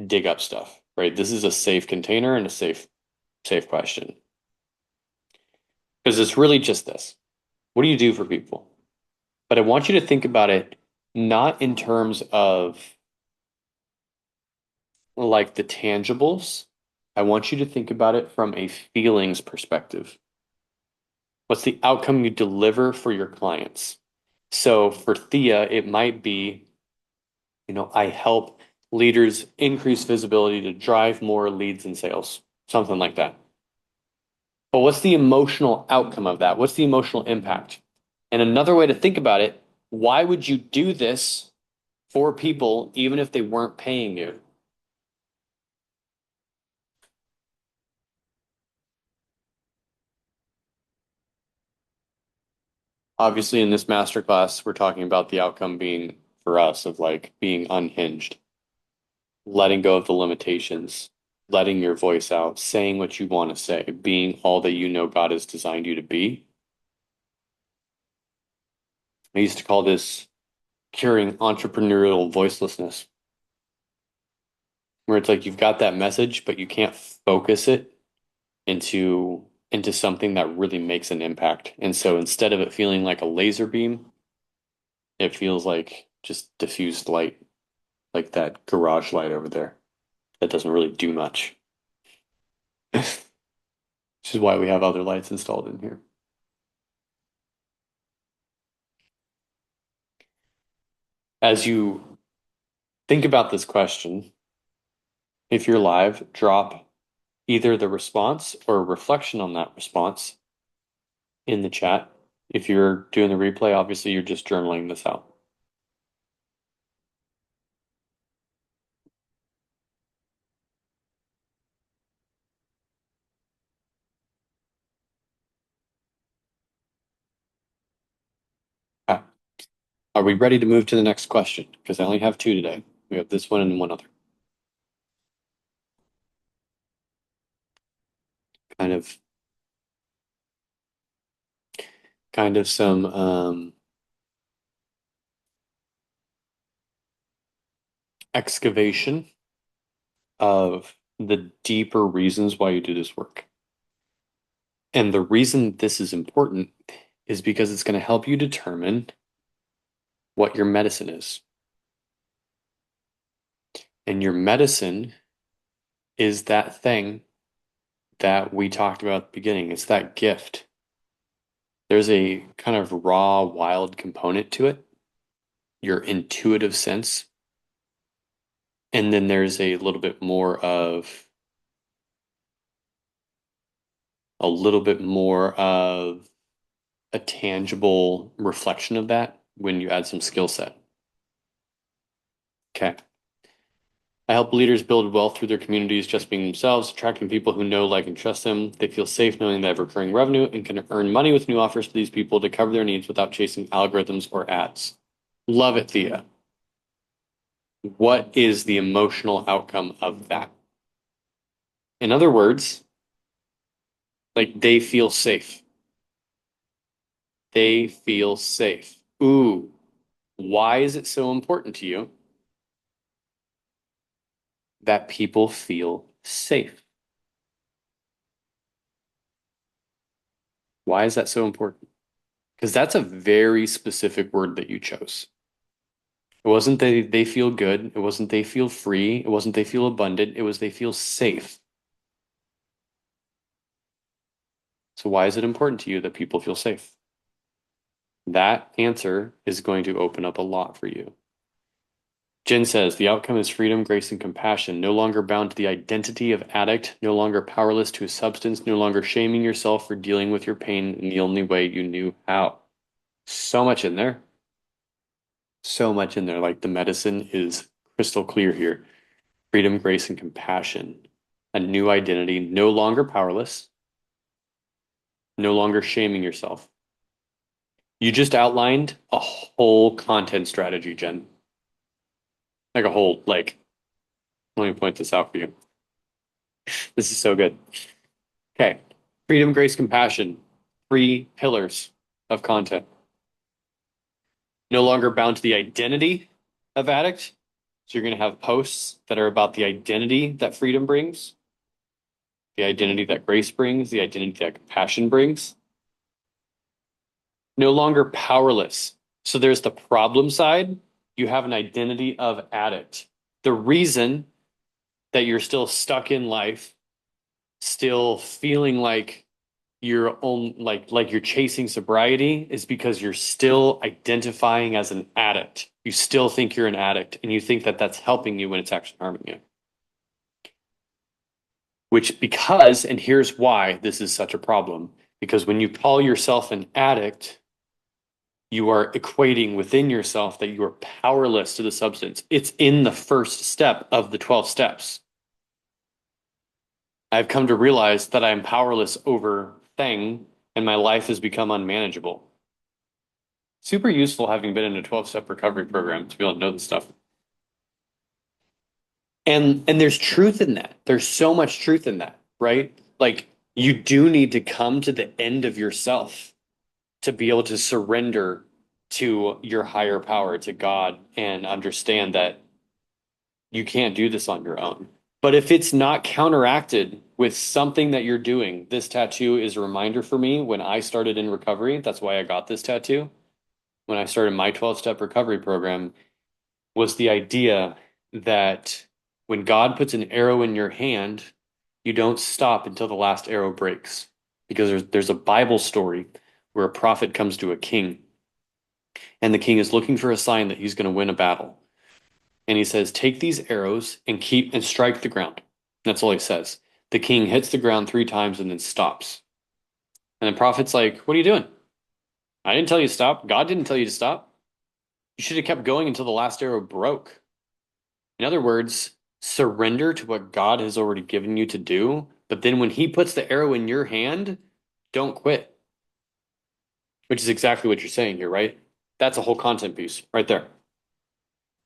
dig up stuff, right? This is a safe container and a safe question. Because it's really just this. What do you do for people? But I want you to think about it not in terms of like the tangibles. I want you to think about it from a feelings perspective. What's the outcome you deliver for your clients? So for Thea, it might be I help leaders increase visibility to drive more leads and sales, something like that. But what's the emotional outcome of that? What's the emotional impact? And another way to think about it, why would you do this for people even if they weren't paying you? Obviously, in this masterclass, we're talking about the outcome being for us of like being unhinged, letting go of the limitations, letting your voice out, saying what you want to say, being all that you know God has designed you to be. I used to call this curing entrepreneurial voicelessness, where it's like you've got that message, but you can't focus it into something that really makes an impact. And so instead of it feeling like a laser beam, it feels like just diffused light, like that garage light over there that doesn't really do much, which is why we have other lights installed in here. As you think about this question, if you're live, drop either the response or a reflection on that response in the chat. If you're doing the replay, obviously you're just journaling this out. Okay. Are we ready to move to the next question? Because I only have two today. We have this one and one other. Kind of, kind of some excavation of the deeper reasons why you do this work. And the reason this is important is because it's going to help you determine what your medicine is. And your medicine is that thing that we talked about at the beginning. It's that gift. There's a kind of raw, wild component to it, your intuitive sense. And then there's a little bit more of a tangible reflection of that when you add some skill set. Okay. I help leaders build wealth through their communities just being themselves, attracting people who know, like, and trust them. They feel safe knowing they have recurring revenue and can earn money with new offers to these people to cover their needs without chasing algorithms or ads. Love it, Thea. What is the emotional outcome of that? In other words, like they feel safe. They feel safe. Ooh, why is it so important to you that people feel safe? Why is that so important? Because that's a very specific word that you chose. It wasn't they feel good. It wasn't they feel free. It wasn't they feel abundant. It was they feel safe. So why is it important to you that people feel safe? That answer is going to open up a lot for you. Jen says the outcome is freedom, grace, and compassion, no longer bound to the identity of addict, no longer powerless to a substance, no longer shaming yourself for dealing with your pain in the only way you knew how. So much in there. So much in there. Like the medicine is crystal clear here. Freedom, grace, and compassion. A new identity, no longer powerless, no longer shaming yourself. You just outlined a whole content strategy, Jen. Like a whole, like, let me point this out for you. This is so good. Okay. Freedom, grace, compassion. Three pillars of content. No longer bound to the identity of addict. So you're going to have posts that are about the identity that freedom brings, the identity that grace brings, the identity that compassion brings. No longer powerless. So there's the problem side. You have an identity of addict. The reason that you're still stuck in life, still feeling like your own like you're chasing sobriety is because you're still identifying as an addict. You still think you're an addict and you think that that's helping you when it's actually harming you. Which because and here's why this is such a problem because when you call yourself an addict, you are equating within yourself that you are powerless to the substance. It's in the first step of the 12 steps. I've come to realize that I am powerless over thing and my life has become unmanageable. Super useful having been in a 12-step recovery program to be able to know this stuff. And there's truth in that. There's so much truth in that, right? Like you do need to come to the end of yourself to be able to surrender to your higher power, to God, and understand that you can't do this on your own. But if it's not counteracted with something that you're doing, this tattoo is a reminder for me when I started in recovery. That's why I got this tattoo. When I started my 12-step recovery program, was the idea that when God puts an arrow in your hand, you don't stop until the last arrow breaks. Because there's a Bible story where a prophet comes to a king, and the king is looking for a sign that he's going to win a battle. And he says, take these arrows and keep and strike the ground. That's all he says. The king hits the ground 3 times and then stops. And the prophet's like, what are you doing? I didn't tell you to stop. God didn't tell you to stop. You should have kept going until the last arrow broke. In other words, surrender to what God has already given you to do. But then when he puts the arrow in your hand, don't quit, which is exactly what you're saying here, right? That's a whole content piece right there.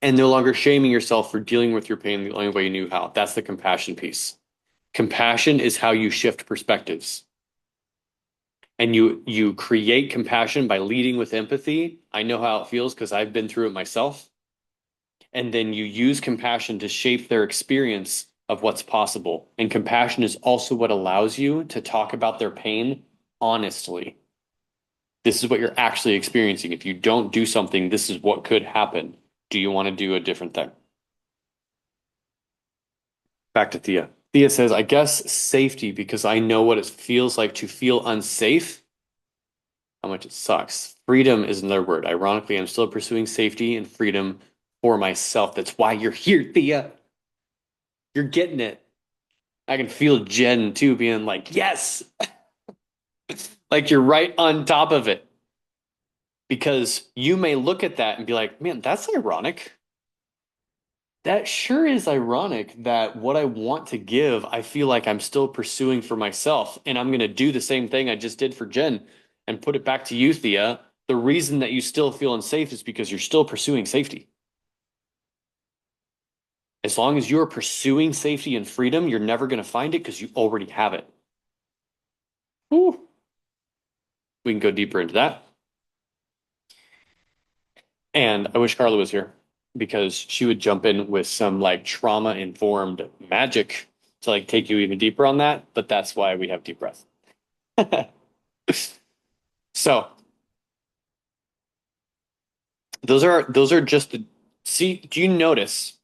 And no longer shaming yourself for dealing with your pain the only way you knew how. That's the compassion piece. Compassion is how you shift perspectives. And you create compassion by leading with empathy. I know how it feels because I've been through it myself. And then you use compassion to shape their experience of what's possible. And compassion is also what allows you to talk about their pain honestly. This is what you're actually experiencing. If you don't do something, this is what could happen. Do you want to do a different thing? Back to Thea. Thea says, I guess safety because I know what it feels like to feel unsafe, how much it sucks. Freedom is another word. Ironically, I'm still pursuing safety and freedom for myself. That's why you're here, Thea. You're getting it. I can feel Jen too being like, yes, like you're right on top of it. Because you may look at that and be like, man, that's ironic. That sure is ironic that what I want to give, I feel like I'm still pursuing for myself. And I'm going to do the same thing I just did for Jen and put it back to you, Thea. The reason that you still feel unsafe is because you're still pursuing safety. As long as you're pursuing safety and freedom, you're never going to find it because you already have it. Whew. We can go deeper into that. And I wish Carla was here because she would jump in with some like trauma informed magic to like take you even deeper on that. But that's why we have deep breath. So those are just the see, do you notice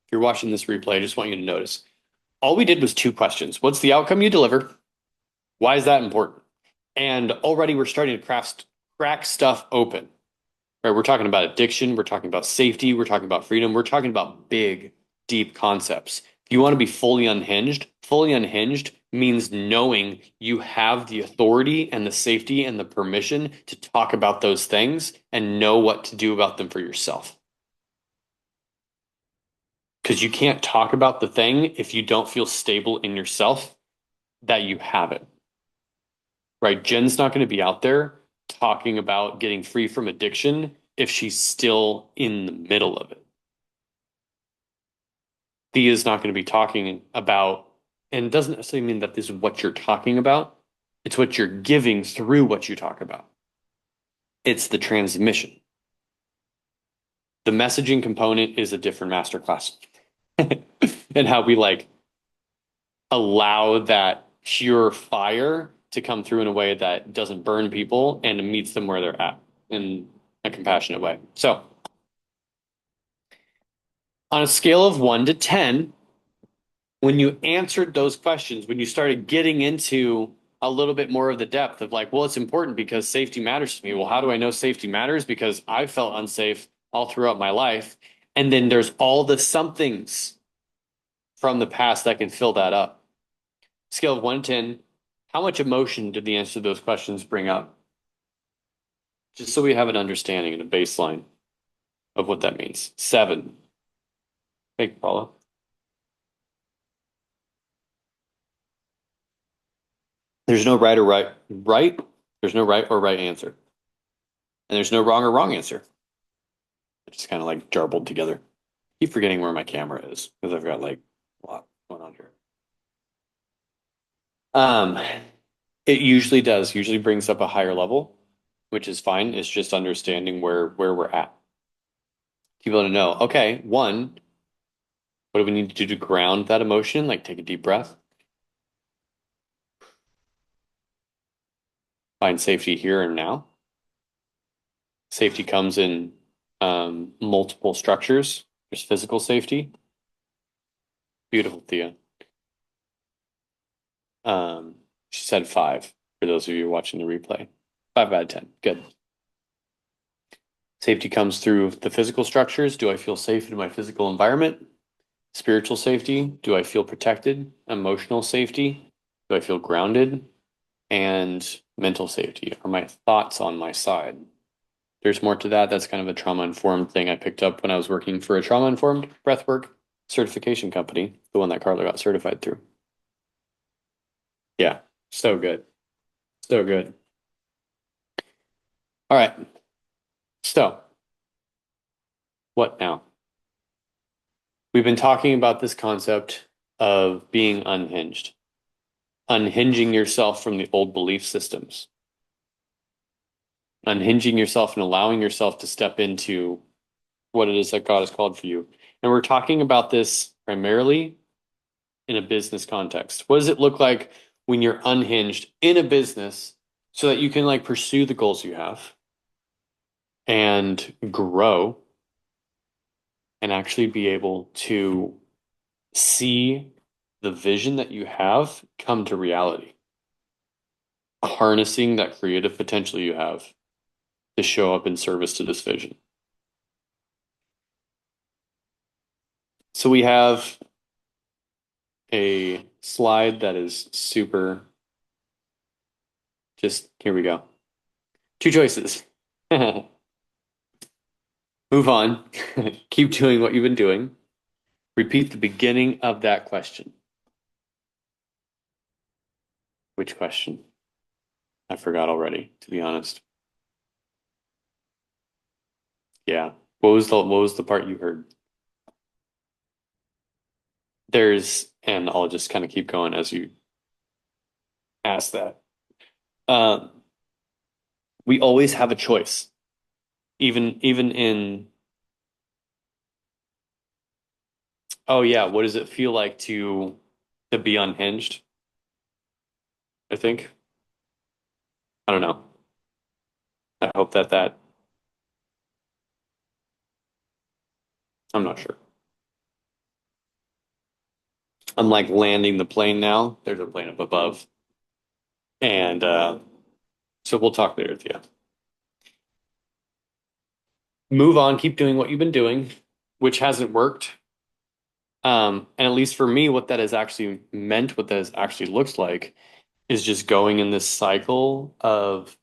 if you're watching this replay, I just want you to notice. All we did was 2 questions. What's the outcome you deliver? Why is that important? And already we're starting to crack stuff open. Right? We're talking about addiction, we're talking about safety, we're talking about freedom, we're talking about big, deep concepts. If you want to be fully unhinged means knowing you have the authority and the safety and the permission to talk about those things and know what to do about them for yourself. Because you can't talk about the thing if you don't feel stable in yourself that you have it. Right? Jen's not going to be out there talking about getting free from addiction if she's still in the middle of it. Thea is not going to be talking about, and it doesn't necessarily mean that this is what you're talking about. It's what you're giving through what you talk about. It's the transmission. The messaging component is a different masterclass. And how we like allow that pure fire to come through in a way that doesn't burn people and meets them where they're at in a compassionate way. So, on a scale of 1 to 10, when you answered those questions, when you started getting into a little bit more of the depth of like, well, it's important because safety matters to me. Well, how do I know safety matters? Because I felt unsafe all throughout my life. And then there's all the somethings from the past that can fill that up. Scale of 1 to 10, how much emotion did the answer to those questions bring up? Just so we have an understanding and a baseline of what that means. 7. Thank you, Paula. There's no right. There's no right or right answer. And there's no wrong or wrong answer. It's just kind of like jarbled together. Keep forgetting where my camera is because I've got like a lot going on here. Um, it usually brings up a higher level, which is fine. It's just understanding where we're at. People to know, okay, one, what do we need to do to ground that emotion? Like take a deep breath, find safety here and now. Safety comes in multiple structures. There's physical safety. Beautiful, Thea. Um, she said 5 for those of you watching the replay. 5 out of 10. Good. Safety comes through the physical structures. Do I feel safe in my physical environment? Spiritual safety. Do I feel protected? Emotional safety. Do I feel grounded? And mental safety. Are my thoughts on my side? There's more to that. That's kind of a trauma-informed thing I picked up when I was working for a trauma-informed breathwork certification company, the one that Carla got certified through. Yeah, so good. So good. All right. So, what now? We've been talking about this concept of being unhinged, unhinging yourself from the old belief systems, unhinging yourself and allowing yourself to step into what it is that God has called for you. And we're talking about this primarily in a business context. What does it look like when you're unhinged in a business so that you can like pursue the goals you have and grow and actually be able to see the vision that you have come to reality, harnessing that creative potential you have to show up in service to this vision. So we have a slide that is super, just here we go. 2 choices. Move on. Keep doing what you've been doing. Repeat the beginning of that question. Which question? I forgot already, to be honest. Yeah. What was the part you heard? And I'll just kind of keep going as you ask that. Uh, we always have a choice, even in, oh yeah, what does it feel like to be unhinged? I think. I don't know. I hope that I'm not sure. I'm like landing the plane now. There's a plane up above. And so we'll talk later, Thea. Move on, keep doing what you've been doing, which hasn't worked. And at least for me, what that has actually meant, what that has actually looks like, is just going in this cycle of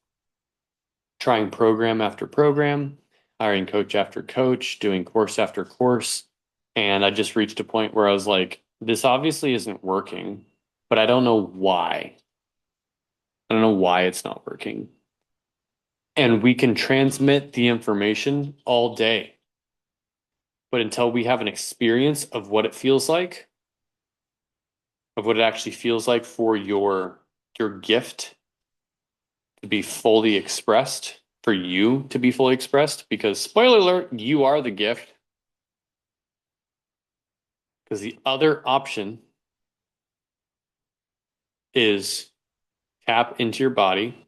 trying program after program, hiring coach after coach, doing course after course. And I just reached a point where I was like, this obviously isn't working, but I don't know why. I don't know why it's not working. And we can transmit the information all day. But until we have an experience of what it feels like, of what it actually feels like for your gift to be fully expressed, for you to be fully expressed, because spoiler alert, you are the gift. Because the other option is tap into your body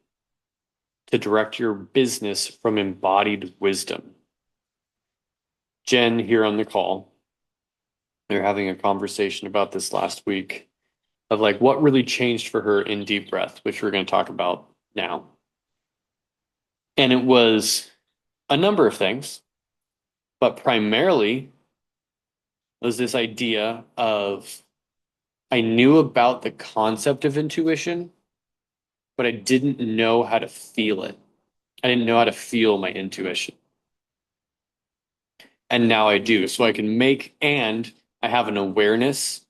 to direct your business from embodied wisdom. Jen here on the call, they were having a conversation about this last week. of like what really changed for her in deep breath, which we're going to talk about now. And it was a number of things, but primarily was this idea of I knew about the concept of intuition, but I didn't know how to feel it. I didn't know how to feel my intuition. And now I do. So I can make, and I have an awareness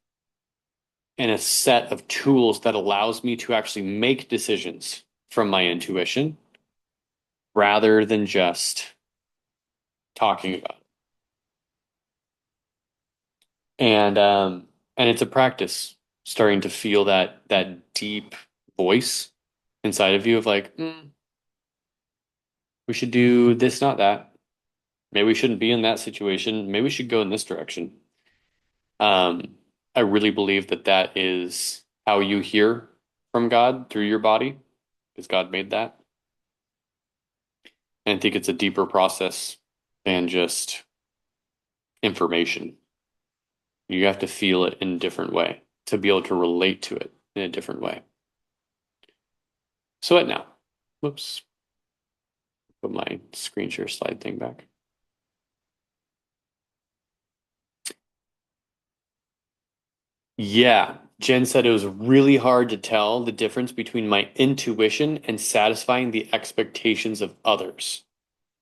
and a set of tools that allows me to actually make decisions from my intuition rather than just talking about it. And it's a practice starting to feel that deep voice inside of you of like, we should do this, not that. Maybe we shouldn't be in that situation. Maybe we should go in this direction. Um, I really believe that that is how you hear from God through your body, because God made that. And I think it's a deeper process than just information. You have to feel it in a different way to be able to relate to it in a different way. So what now? Whoops. Put my screen share slide thing back. Yeah, Jen said it was really hard to tell the difference between my intuition and satisfying the expectations of others.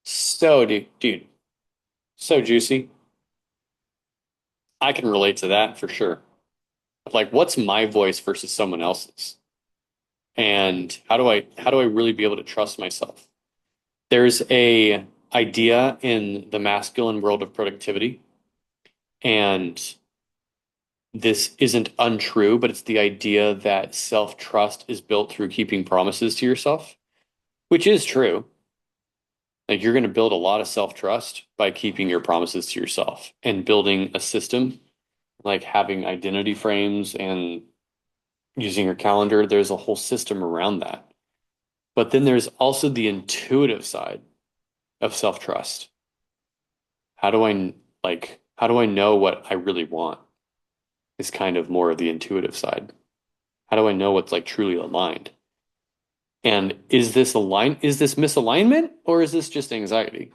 So, dude, so juicy. I can relate to that for sure. Like, what's my voice versus someone else's? And how do I really be able to trust myself? There's a idea in the masculine world of productivity, and this isn't untrue, but it's the idea that self-trust is built through keeping promises to yourself, which is true. Like you're going to build a lot of self-trust by keeping your promises to yourself and building a system, like having identity frames and using your calendar. There's a whole system around that. But then there's also the intuitive side of self-trust. How do I know what I really want is kind of more of the intuitive side. How do I know what's like truly aligned? And is this misalignment or is this just anxiety?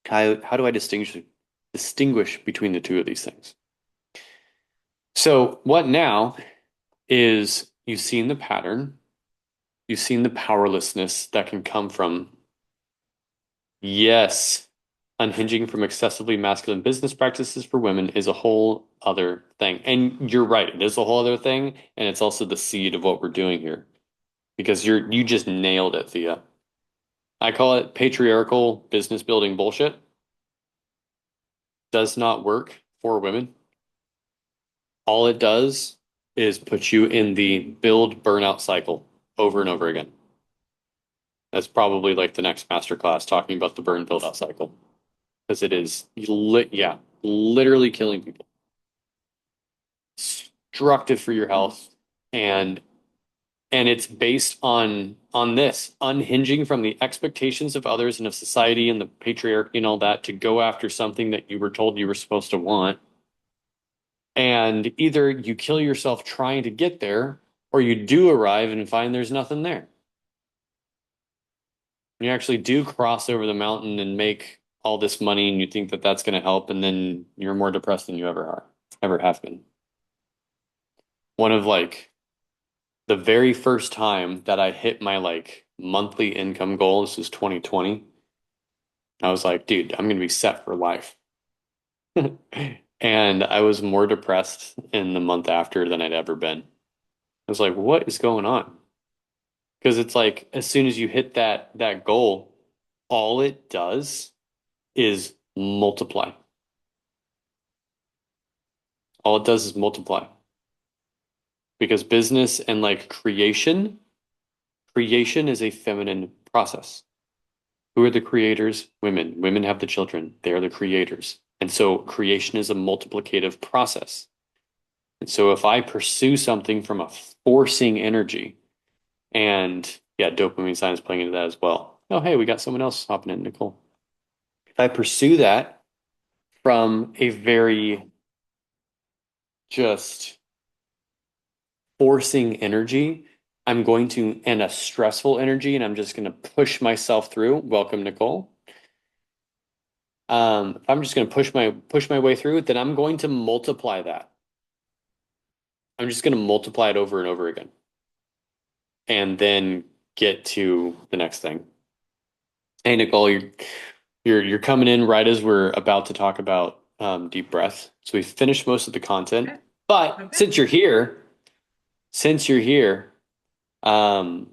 How do I distinguish between the two of these things? So what now is you've seen the pattern, you've seen the powerlessness that can come from, yes, unhinging from excessively masculine business practices for women is a whole other thing. And you're right, it is a whole other thing, and it's also the seed of what we're doing here because you just nailed it, Thea. I call it patriarchal business building bullshit. Does not work for women. All it does is put you in the build burnout cycle over and over again. That's probably like the next masterclass talking about the burn build out cycle because it is yeah, literally killing people. Destructive for your health and it's based on this unhinging from the expectations of others and of society and the patriarchy and all that to go after something that you were told you were supposed to want. And either you kill yourself trying to get there, or you do arrive and find there's nothing there. You actually do cross over the mountain and make all this money, and you think that that's going to help, and then you're more depressed than you ever have been. One of like the very first time that I hit my like monthly income goal, this was 2020. I was like, dude, I'm going to be set for life. And I was more depressed in the month after than I'd ever been. I was like, what is going on? Because it's like as soon as you hit that goal, all it does is multiply. All it does is multiply. Because business and like creation is a feminine process. Who are the creators? Women. Women have the children. They are the creators. And so creation is a multiplicative process. And so if I pursue something from a forcing energy, and yeah, dopamine sign is playing into that as well. Oh, hey, we got someone else hopping in, Nicole. If I pursue that from a very just forcing energy, and a stressful energy, and I'm just going to push myself through. Welcome, Nicole. If I'm just going to push my way through, then I'm going to multiply that. I'm just going to multiply it over and over again, and then get to the next thing. Hey, Nicole, you're coming in right as we're about to talk about deep breath. So we've finished most of the content, Okay. but Okay. since you're here, um,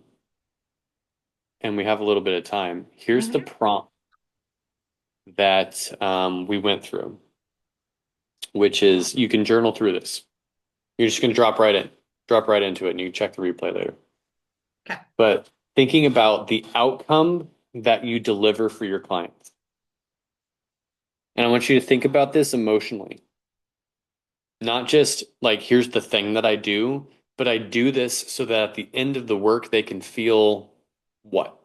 and we have a little bit of time, here's the prompt that we went through, which is you can journal through this. You're just going to drop right into it, and you can check the replay later. Okay. But thinking about the outcome that you deliver for your clients. And I want you to think about this emotionally. Not just like, here's the thing that I do, but I do this so that at the end of the work, they can feel what?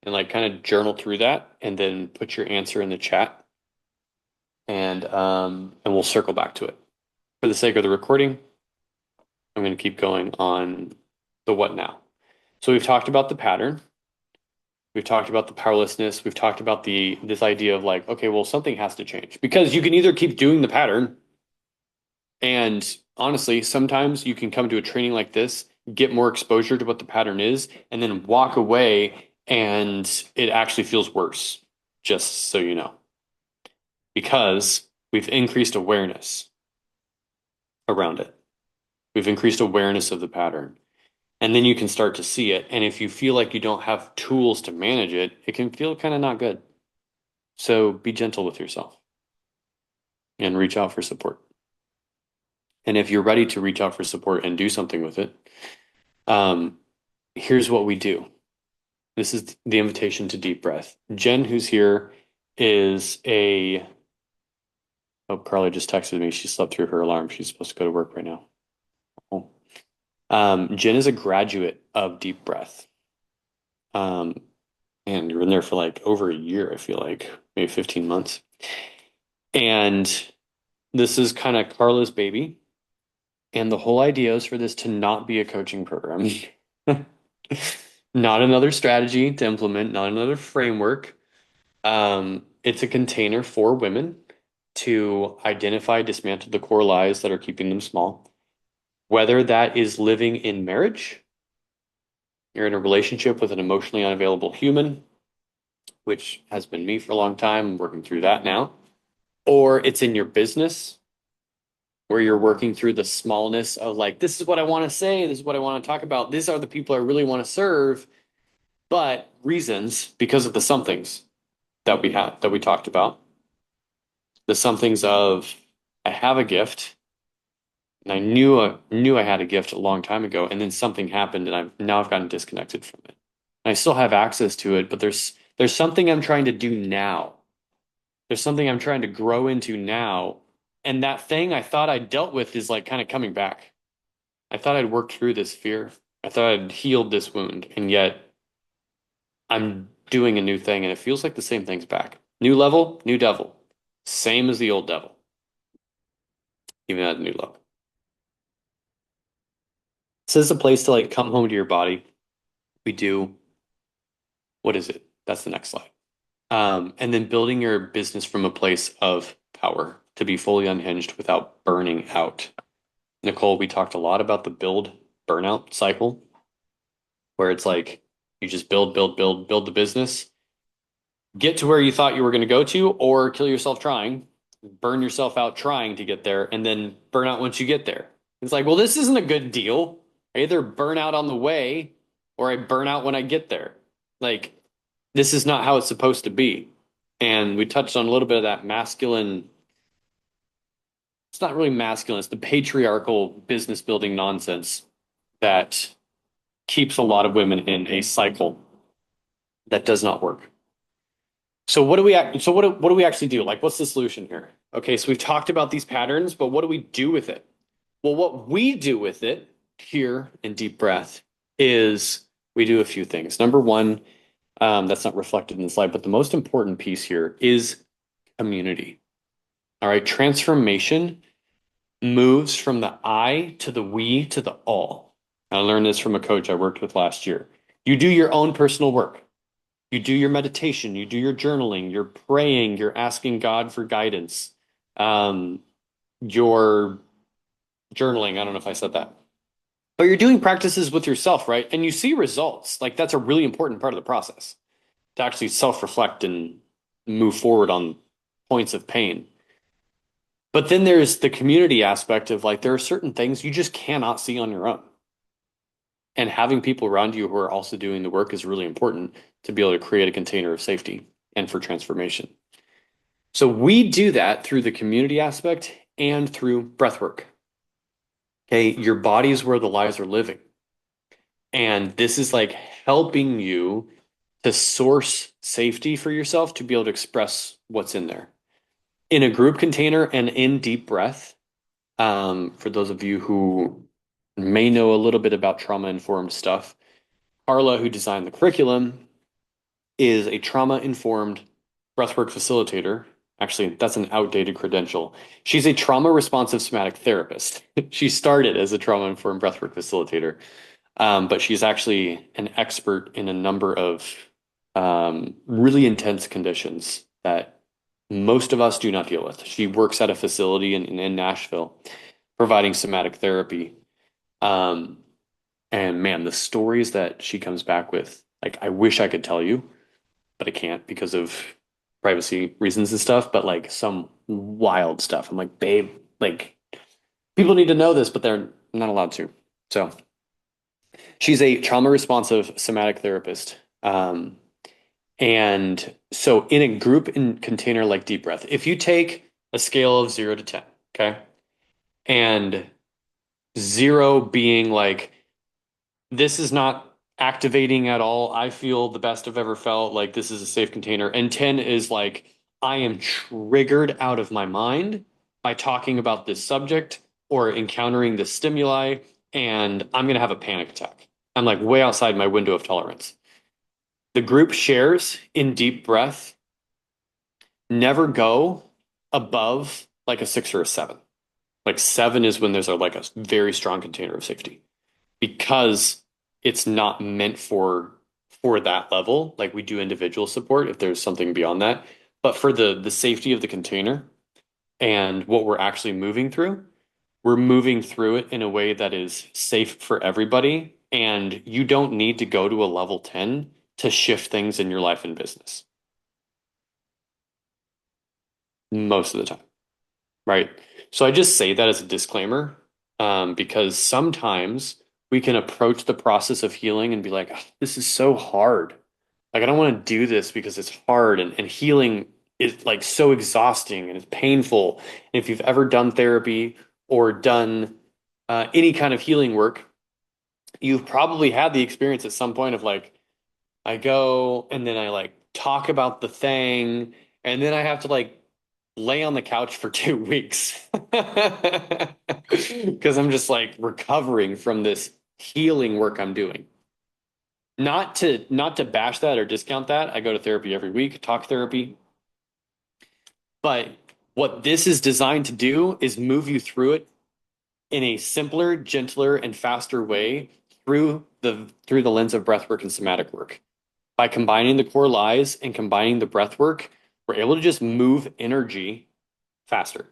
And like kind of journal through that and then put your answer in the chat. And we'll circle back to it. For the sake of the recording, I'm going to keep going on the what now. So we've talked about the pattern. We've talked about the powerlessness. We've talked about this idea of like, okay, well, something has to change because you can either keep doing the pattern, and honestly, sometimes you can come to a training like this, get more exposure to what the pattern is, and then walk away and it actually feels worse, just so you know, because we've increased awareness around it. We've increased awareness of the pattern. And then you can start to see it. And if you feel like you don't have tools to manage it, it can feel kind of not good. So be gentle with yourself and reach out for support. And if you're ready to reach out for support and do something with it, um, here's what we do. This is the invitation to deep breath. Jen, who's here, is a. Oh, Carly just texted me. She slept through her alarm. She's supposed to go to work right now. Oh. Jen is a graduate of deep breath. Um, and you've been there for like over a year, I feel like, maybe 15 months. And this is kind of Carla's baby. And the whole idea is for this to not be a coaching program. Not another strategy to implement, not another framework. It's a container for women to identify, dismantle the core lies that are keeping them small. Whether that is living in marriage, you're in a relationship with an emotionally unavailable human, which has been me for a long time. I'm working through that now. Or it's in your business where you're working through the smallness of like, this is what I want to say, this is what I want to talk about, these are the people I really want to serve, but reasons because of the somethings that we talked about. The somethings of I have a gift and I knew I had a gift a long time ago, and then something happened and I've gotten disconnected from it. And I still have access to it, but there's something I'm trying to do now. There's something I'm trying to grow into now. And that thing I thought I dealt with is like kind of coming back. I thought I'd worked through this fear. I thought I'd healed this wound, and yet I'm doing a new thing and it feels like the same thing's back. New level, new devil. Same as the old devil, even at a new level. This is a place to like come home to your body. We do, what is it? That's the next slide. And then building your business from a place of power to be fully unhinged without burning out. Nicole, we talked a lot about the build burnout cycle, where it's like you just build the business, get to where you thought you were going to go to, or kill yourself trying, burn yourself out trying to get there, and then burn out once you get there. It's like, well, this isn't a good deal. I either burn out on the way or I burn out when I get there. Like, this is not how it's supposed to be. And we touched on a little bit of that masculine. It's not really masculine, it's the patriarchal business building nonsense that keeps a lot of women in a cycle that does not work. So what do we actually do? Like, what's the solution here? Okay, so we've talked about these patterns, but what do we do with it? Well, what we do with it here in deep breath is we do a few things. Number one, that's not reflected in the slide, but the most important piece here is community. All right, transformation moves from the I to the we to the all. I learned this from a coach I worked with last year. You do your own personal work. You do your meditation, you do your journaling, you're praying, you're asking God for guidance. You're journaling. I don't know if I said that. But you're doing practices with yourself, right? And you see results. Like that's a really important part of the process to actually self-reflect and move forward on points of pain. But then there's the community aspect of like there are certain things you just cannot see on your own. And having people around you who are also doing the work is really important to be able to create a container of safety and for transformation. So we do that through the community aspect and through breath work. Okay, your body is where the lies are living. And this is like helping you to source safety for yourself to be able to express what's in there. In a group container and in deep breath, for those of you who may know a little bit about trauma-informed stuff, Carla, who designed the curriculum, is a trauma-informed breathwork facilitator. Actually, that's an outdated credential. She's a trauma-responsive somatic therapist. She started as a trauma-informed breathwork facilitator. But she's actually an expert in a number of really intense conditions that most of us do not deal with. She works at a facility in Nashville providing somatic therapy. Um, and man, the stories that she comes back with, like, I wish I could tell you, but I can't because of privacy reasons and stuff, but like some wild stuff. I'm like, babe, like, people need to know this, but they're not allowed to. So. She's a trauma responsive somatic therapist. And so in a group in container like deep breath, if you take a scale of 0 to 10, okay, and 0 being like, this is not activating at all. I feel the best I've ever felt. Like this is a safe container. And 10 is like, I am triggered out of my mind by talking about this subject or encountering this stimuli, and I'm going to have a panic attack. I'm like way outside my window of tolerance. The group shares in deep breath never go above like a 6 or a 7. Like 7 is when there's like a very strong container of safety because it's not meant for that level. Like we do individual support if there's something beyond that. But for the safety of the container and what we're actually moving through, we're moving through it in a way that is safe for everybody. And you don't need to go to a level 10 to shift things in your life and business most of the time, right? So I just say that as a disclaimer, because sometimes we can approach the process of healing and be like, "Ah, this is so hard. Like, I don't want to do this because it's hard. And healing is like so exhausting and it's painful. And if you've ever done therapy or done any kind of healing work, you've probably had the experience at some point of like, I go and then I like talk about the thing, and then I have to like lay on the couch for 2 weeks because I'm just like recovering from this healing work I'm doing. Not to bash that or discount that. I go to therapy every week, talk therapy. But what this is designed to do is move you through it in a simpler, gentler, and faster way through the lens of breathwork and somatic work. By combining the core lies and combining the breath work, we're able to just move energy faster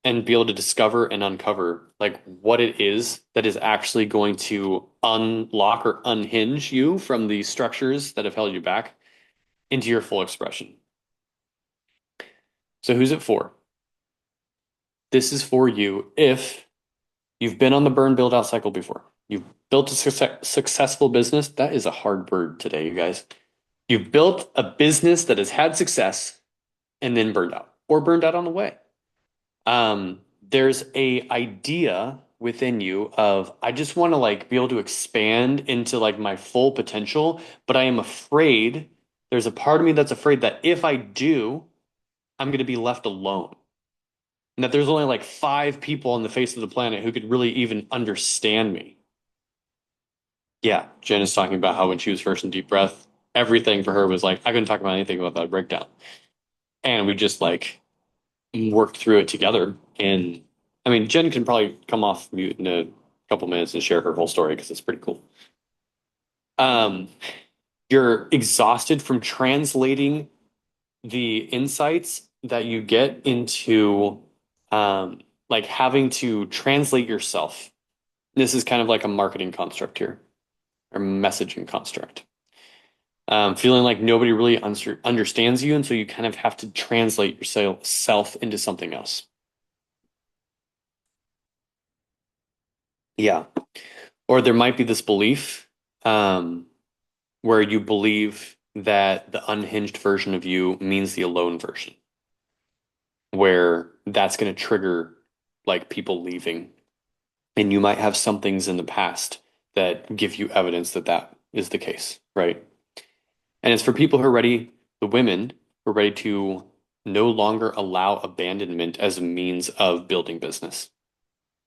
and be able to discover and uncover like what it is that is actually going to unlock or unhinge you from the structures that have held you back into your full expression. So who's it for? This is for you if you've been on the burn build out cycle before. You've built a successful business. That is a hard word today, you guys. You've built a business that has had success and then burned out or burned out on the way. There's a idea within you of I just want to like be able to expand into like my full potential, but I am afraid there's a part of me that's afraid that if I do, I'm going to be left alone. And that there's only like 5 people on the face of the planet who could really even understand me. Yeah, Jen is talking about how when she was first in deep breath, everything for her was like, I couldn't talk about anything about that breakdown. And we just like worked through it together. And I mean, Jen can probably come off mute in a couple minutes and share her whole story because it's pretty cool. Um, you're exhausted from translating the insights that you get into like having to translate yourself. This is kind of like a marketing construct here, or messaging construct. Feeling like nobody really understands you, and so you kind of have to translate yourself into something else. Yeah. Or there might be this belief um, where you believe that the unhinged version of you means the alone version, where that's going to trigger like people leaving. And you might have some things in the past that give you evidence that that is the case, right? And it's for people who are ready, the women who are ready to no longer allow abandonment as a means of building business,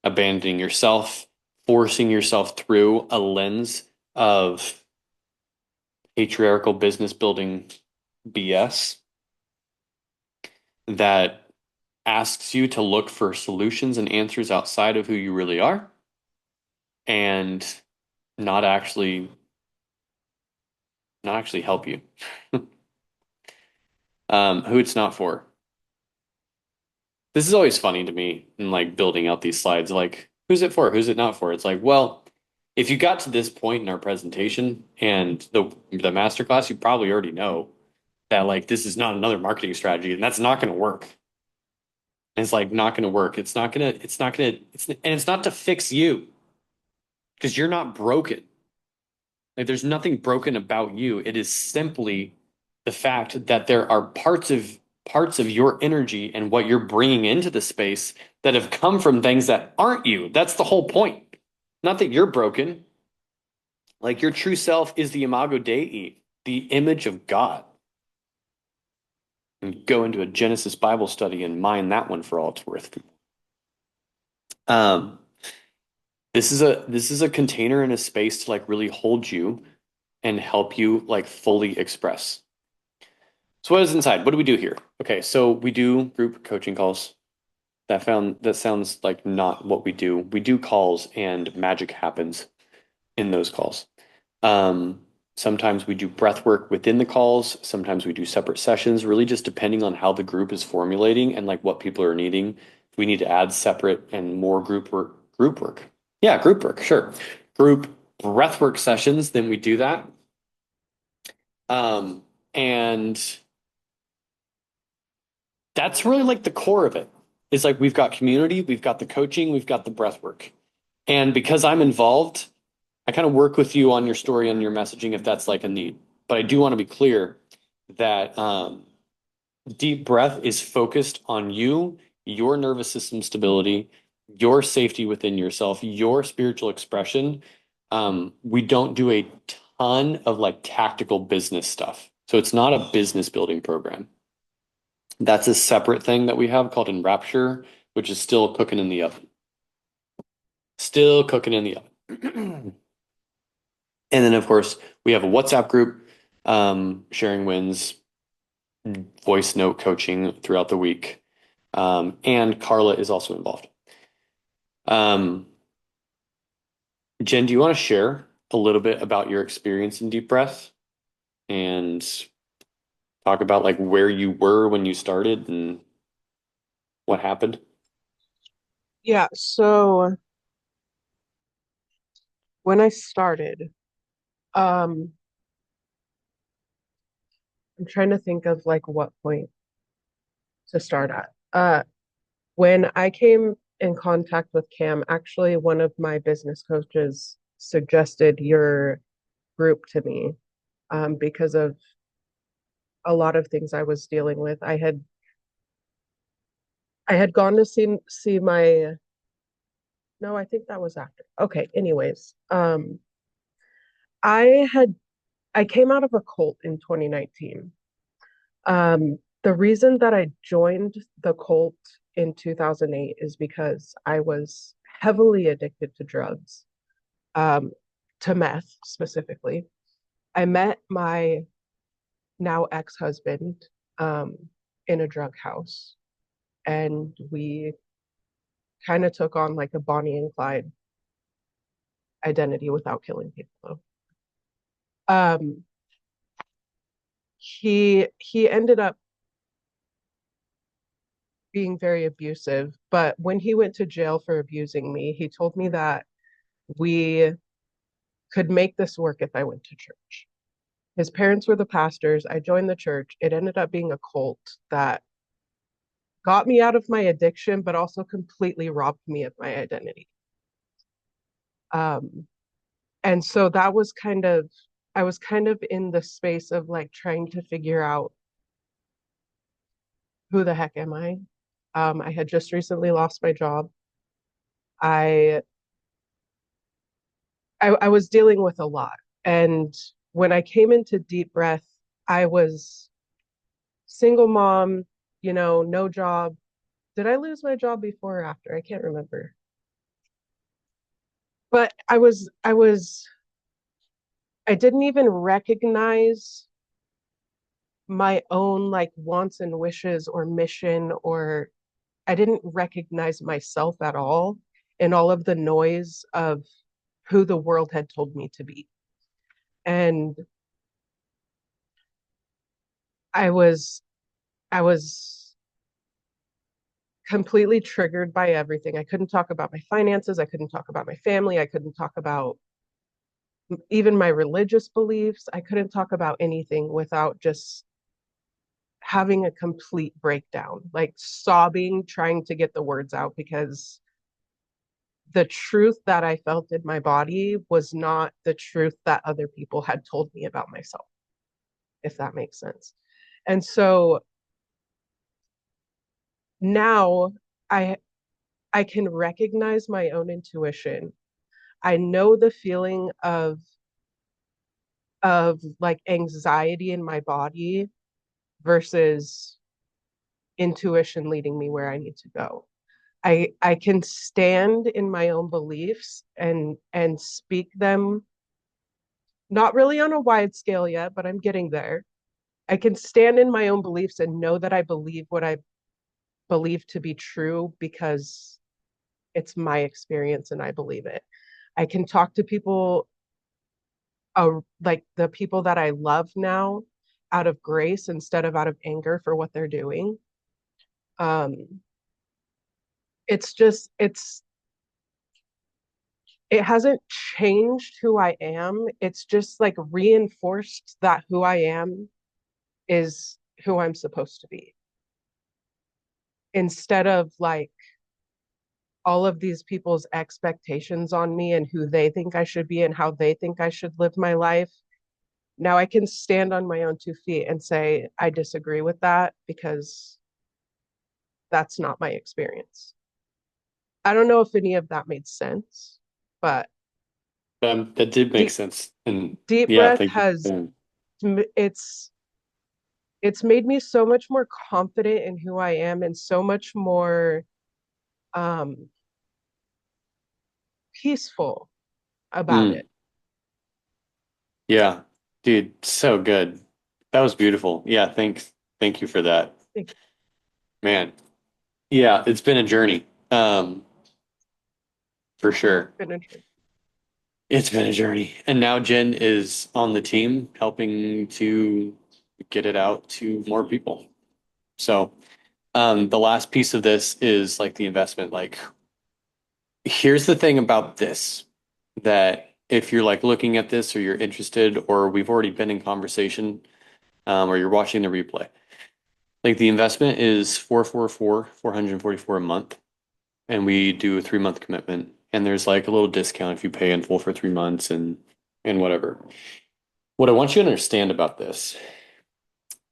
abandoning yourself, forcing yourself through a lens of patriarchal business building BS that asks you to look for solutions and answers outside of who you really are and not actually not actually help you. Who it's not for. This is always funny to me in like building out these slides. Like, who's it for? Who's it not for? It's like, well, if you got to this point in our presentation and the masterclass, you probably already know that like this is not another marketing strategy, and that's not going to work. And it's like not going to work. It's not to fix you because you're not broken. Like there's nothing broken about you. It is simply the fact that there are parts of your energy and what you're bringing into the space that have come from things that aren't you. That's the whole point. Not that you're broken. Like your true self is the imago Dei, the image of God. And go into a Genesis Bible study and mine that one for all it's worth. Um, this is a container and a space to like really hold you and help you like fully express. So what is inside? What do we do here? Okay, so we do group coaching calls. That sounds like not what we do. We do calls and magic happens in those calls. Sometimes we do breath work within the calls. Sometimes we do separate sessions, really just depending on how the group is formulating and like what people are needing. If we need to add separate and more group work. Yeah, group work, sure. Group breath work sessions, then we do that. And that's really like the core of it. It's like we've got community, we've got the coaching, we've got the breath work. And because I'm involved, I kind of work with you on your story and your messaging if that's like a need. But I do want to be clear that deep breath is focused on you, your nervous system stability, your safety within yourself, your spiritual expression. We don't do a ton of like tactical business stuff. So it's not a business building program. That's a separate thing that we have called Enrapture, which is still cooking in the oven. Still cooking in the oven. And then, of course, we have a WhatsApp group, sharing wins, voice note coaching throughout the week. And Carla is also involved. Um, Jen, do you want to share a little bit about your experience in deep breath and talk about like where you were when you started and what happened? Yeah, so when I started, um, I'm trying to think of like what point to start at. When I came in contact with Cam, actually one of my business coaches suggested your group to me, because of a lot of things I was dealing with. I had gone to see my, no, I think that was after. Okay, anyways, I had I came out of a cult in 2019. The reason that I joined the cult in 2008 is because I was heavily addicted to drugs, um, to meth specifically. I met my now ex-husband, um, in a drug house, and we kind of took on like a Bonnie and Clyde identity without killing people. Um, he ended up being very abusive, but when he went to jail for abusing me, he told me that we could make this work if I went to church. His parents were the pastors. I joined the church. It ended up being a cult that got me out of my addiction, but also completely robbed me of my identity. Um, and so that was kind of, I was kind of in the space of like trying to figure out who the heck am I? I had just recently lost my job. I, I was dealing with a lot. And when I came into deep breath, I was single mom, no job. Did I lose my job before or after? I can't remember. But I didn't even recognize my own like wants and wishes or mission, or I didn't recognize myself at all in all of the noise of who the world had told me to be. And I was I was completely triggered by everything. I couldn't talk about my finances, I couldn't talk about my family, I couldn't talk about even my religious beliefs. I couldn't talk about anything without just having a complete breakdown, like sobbing, trying to get the words out because the truth that I felt in my body was not the truth that other people had told me about myself, if that makes sense. And so now I I can recognize my own intuition. I know the feeling of like anxiety in my body versus intuition leading me where I need to go. I can stand in my own beliefs and speak them, not really on a wide scale yet, but I'm getting there. I can stand in my own beliefs and know that I believe what I believe to be true because it's my experience and I believe it. I can talk to people, like the people that I love now, out of grace instead of out of anger for what they're doing. Um, it's just it hasn't changed who I am. It's just like reinforced that who I am is who I'm supposed to be. Instead of like all of these people's expectations on me and who they think I should be and how they think I should live my life. Now I can stand on my own 2 feet and say, I disagree with that because that's not my experience. I don't know if any of that made sense, but That did make deep, sense. And deep yeah, breath thank you. has, it's, it's made me so much more confident in who I am and so much more um, peaceful about Mm, it. yeah, dude, so good. That was beautiful. Yeah, thanks. Thank you for that. Man. Yeah, it's been a journey. For sure. It's been a journey. And now Jen is on the team helping to get it out to more people. So, the last piece of this is like the investment. Like, here's the thing about this that if you're like looking at this or you're interested or we've already been in conversation, or you're watching the replay, like the investment is 444 a month, and we do a 3 month commitment. And there's like a little discount if you pay in full for 3 months and whatever. What I want you to understand about this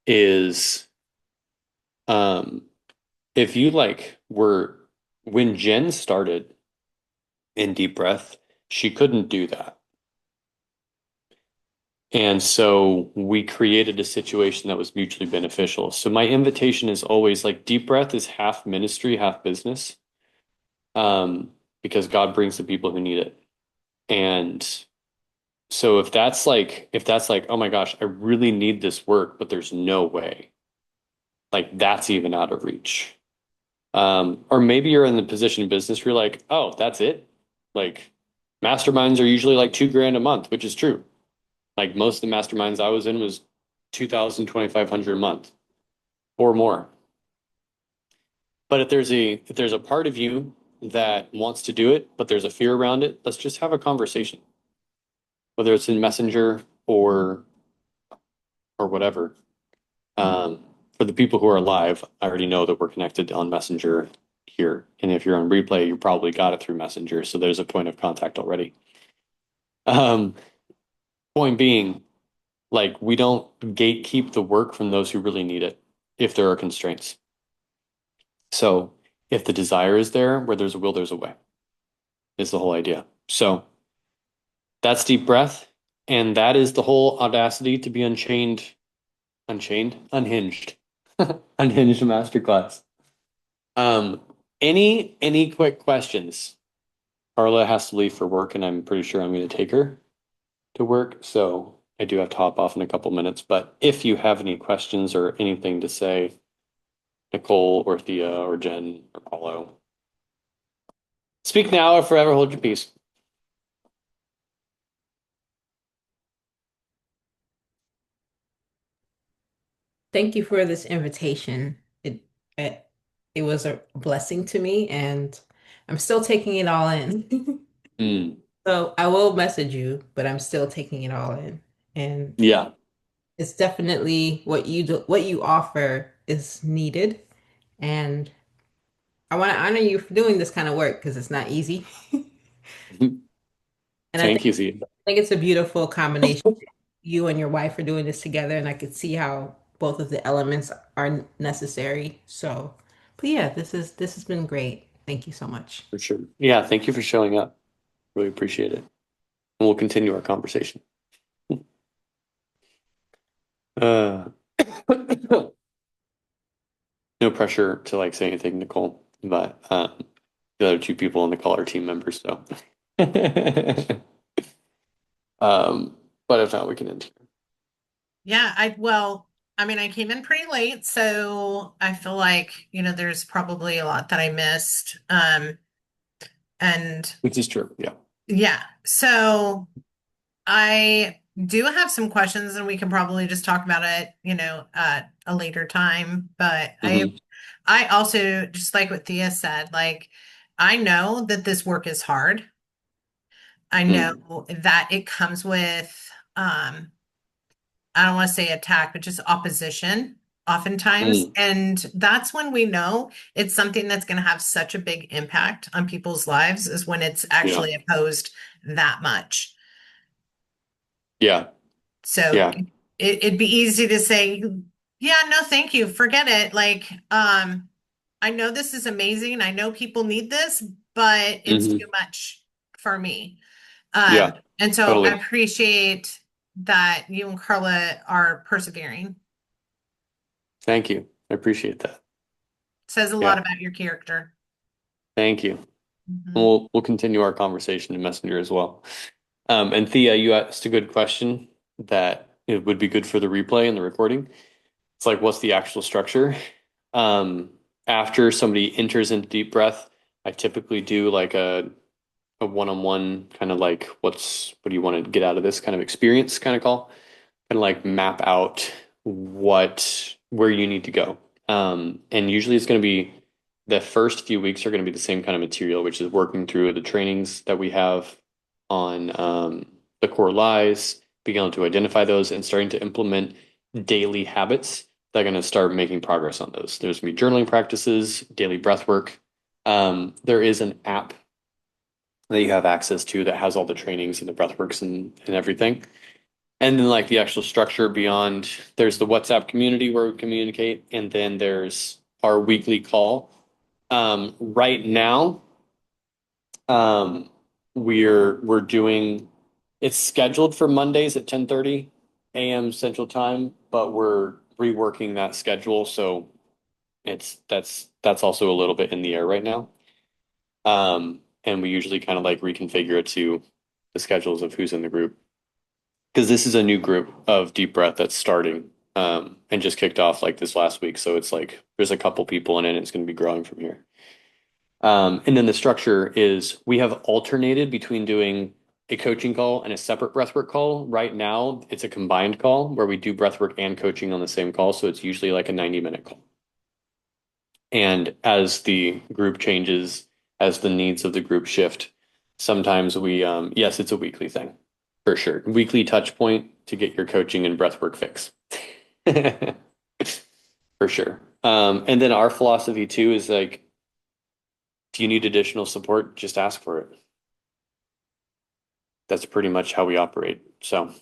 is, um, if you like were when Jen started in deep breath, she couldn't do that. And so we created a situation that was mutually beneficial. So my invitation is always like deep breath is half ministry, half business. Because God brings the people who need it. And so if that's like, oh my gosh, I really need this work, but there's no way, like that's even out of reach. Or maybe you're in the position of business where you're like, oh, that's it. Like masterminds are usually like 2 grand a month, which is true. Like most of the masterminds I was in was 2,000, 2,500 a month or more. But if there's a part of you that wants to do it, but there's a fear around it, let's just have a conversation, whether it's in Messenger or whatever. For the people who are live, I already know that we're connected on Messenger here. And if you're on replay, you probably got it through Messenger. So there's a point of contact already. Um, Point being, like, we don't gatekeep the work from those who really need it if there are constraints. So if the desire is there, where there's a will, there's a way, is the whole idea. So that's deep breath. And that is the whole audacity to be unhinged, unhinged masterclass. Um, any quick questions? Carla has to leave for work, and I'm pretty sure I'm going to take her to work, so I do have to hop off in a couple minutes. But if you have any questions or anything to say, Nicole or Thea or Jen or Paulo, speak now or forever hold your peace. Thank you for this invitation. It it was a blessing to me, and I'm still taking it all in. Mm, So I will message you, but I'm still taking it all in. And yeah, it's definitely what you do, what you offer is needed. And I want to honor you for doing this kind of work because it's not easy. And thank you, Thea. I think it's a beautiful combination. You and your wife are doing this together, and I could see how both of the elements are necessary. So, but yeah, this has been great. Thank you so much. For sure. Yeah, thank you for showing up. Really appreciate it. And we'll continue our conversation. Uh, no pressure to like say anything, Nicole, but the other two people on the call are team members, so but if not, we can end here. Yeah, I mean, I came in pretty late, so I feel like, there's probably a lot that I missed. And Which is true, yeah. yeah, so I do have some questions and we can probably just talk about it, at a later time. But Mhm. I also, just like what Thea said, like, I know that this work is hard. I know Mm. that it comes with, I don't want to say attack, but just opposition oftentimes. Mm. And that's when we know it's something that's going to have such a big impact on people's lives, is when it's Yeah, actually opposed that much. yeah, So yeah. it'd be easy to say, yeah, no, thank you, forget it. Like, I know this is amazing. I know people need this, but it's Hmm. too much for me. Yeah, And so I totally. appreciate that you and Carla are persevering. Thank you. I appreciate that. Says a lot Yeah, about your character. thank you. Mhm. We'll continue our conversation in Messenger as well. And Thea, you asked a good question that it would be good for the replay and the recording. It's like, what's the actual structure? Um, After somebody enters into deep breath, I typically do like a one-on-one kind of like, what do you want to get out of this kind of experience kind of call, and like map out where you need to go. And usually it's going to be the first few weeks are going to be the same kind of material, which is working through the trainings that we have on the core lies, being able to identify those and starting to implement daily habits that are going to start making progress on those. There's going to be journaling practices, daily breath work. There is an app that you have access to that has all the trainings and the breath works and everything. And then like the actual structure beyond, there's the WhatsApp community where we communicate, and then there's our weekly call. Right now, um, we're doing it's scheduled for Mondays at 10:30 a.m. Central Time, but we're reworking that schedule, so that's also a little bit in the air right now. And we usually kind of like reconfigure it to the schedules of who's in the group because this is a new group of deep breath that's starting and just kicked off like this last week. So it's like there's a couple people in it, and it's going to be growing from here. And then the structure is we have alternated between doing a coaching call and a separate breathwork call. Right now, it's a combined call where we do breathwork and coaching on the same call. So it's usually like a 90-minute call. And as the group changes, as the needs of the group shift, sometimes yes, it's a weekly thing for sure. Weekly touch point to get your coaching and breathwork fix. For sure. And then our philosophy too is like, if you need additional support, just ask for it. That's pretty much how we operate. So, all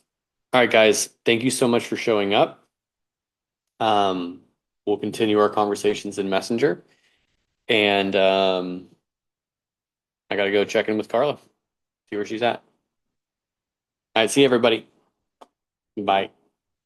right, guys, thank you so much for showing up. We'll continue our conversations in Messenger. And I got to go check in with Carla, see where she's at. All right, see you, everybody. Bye.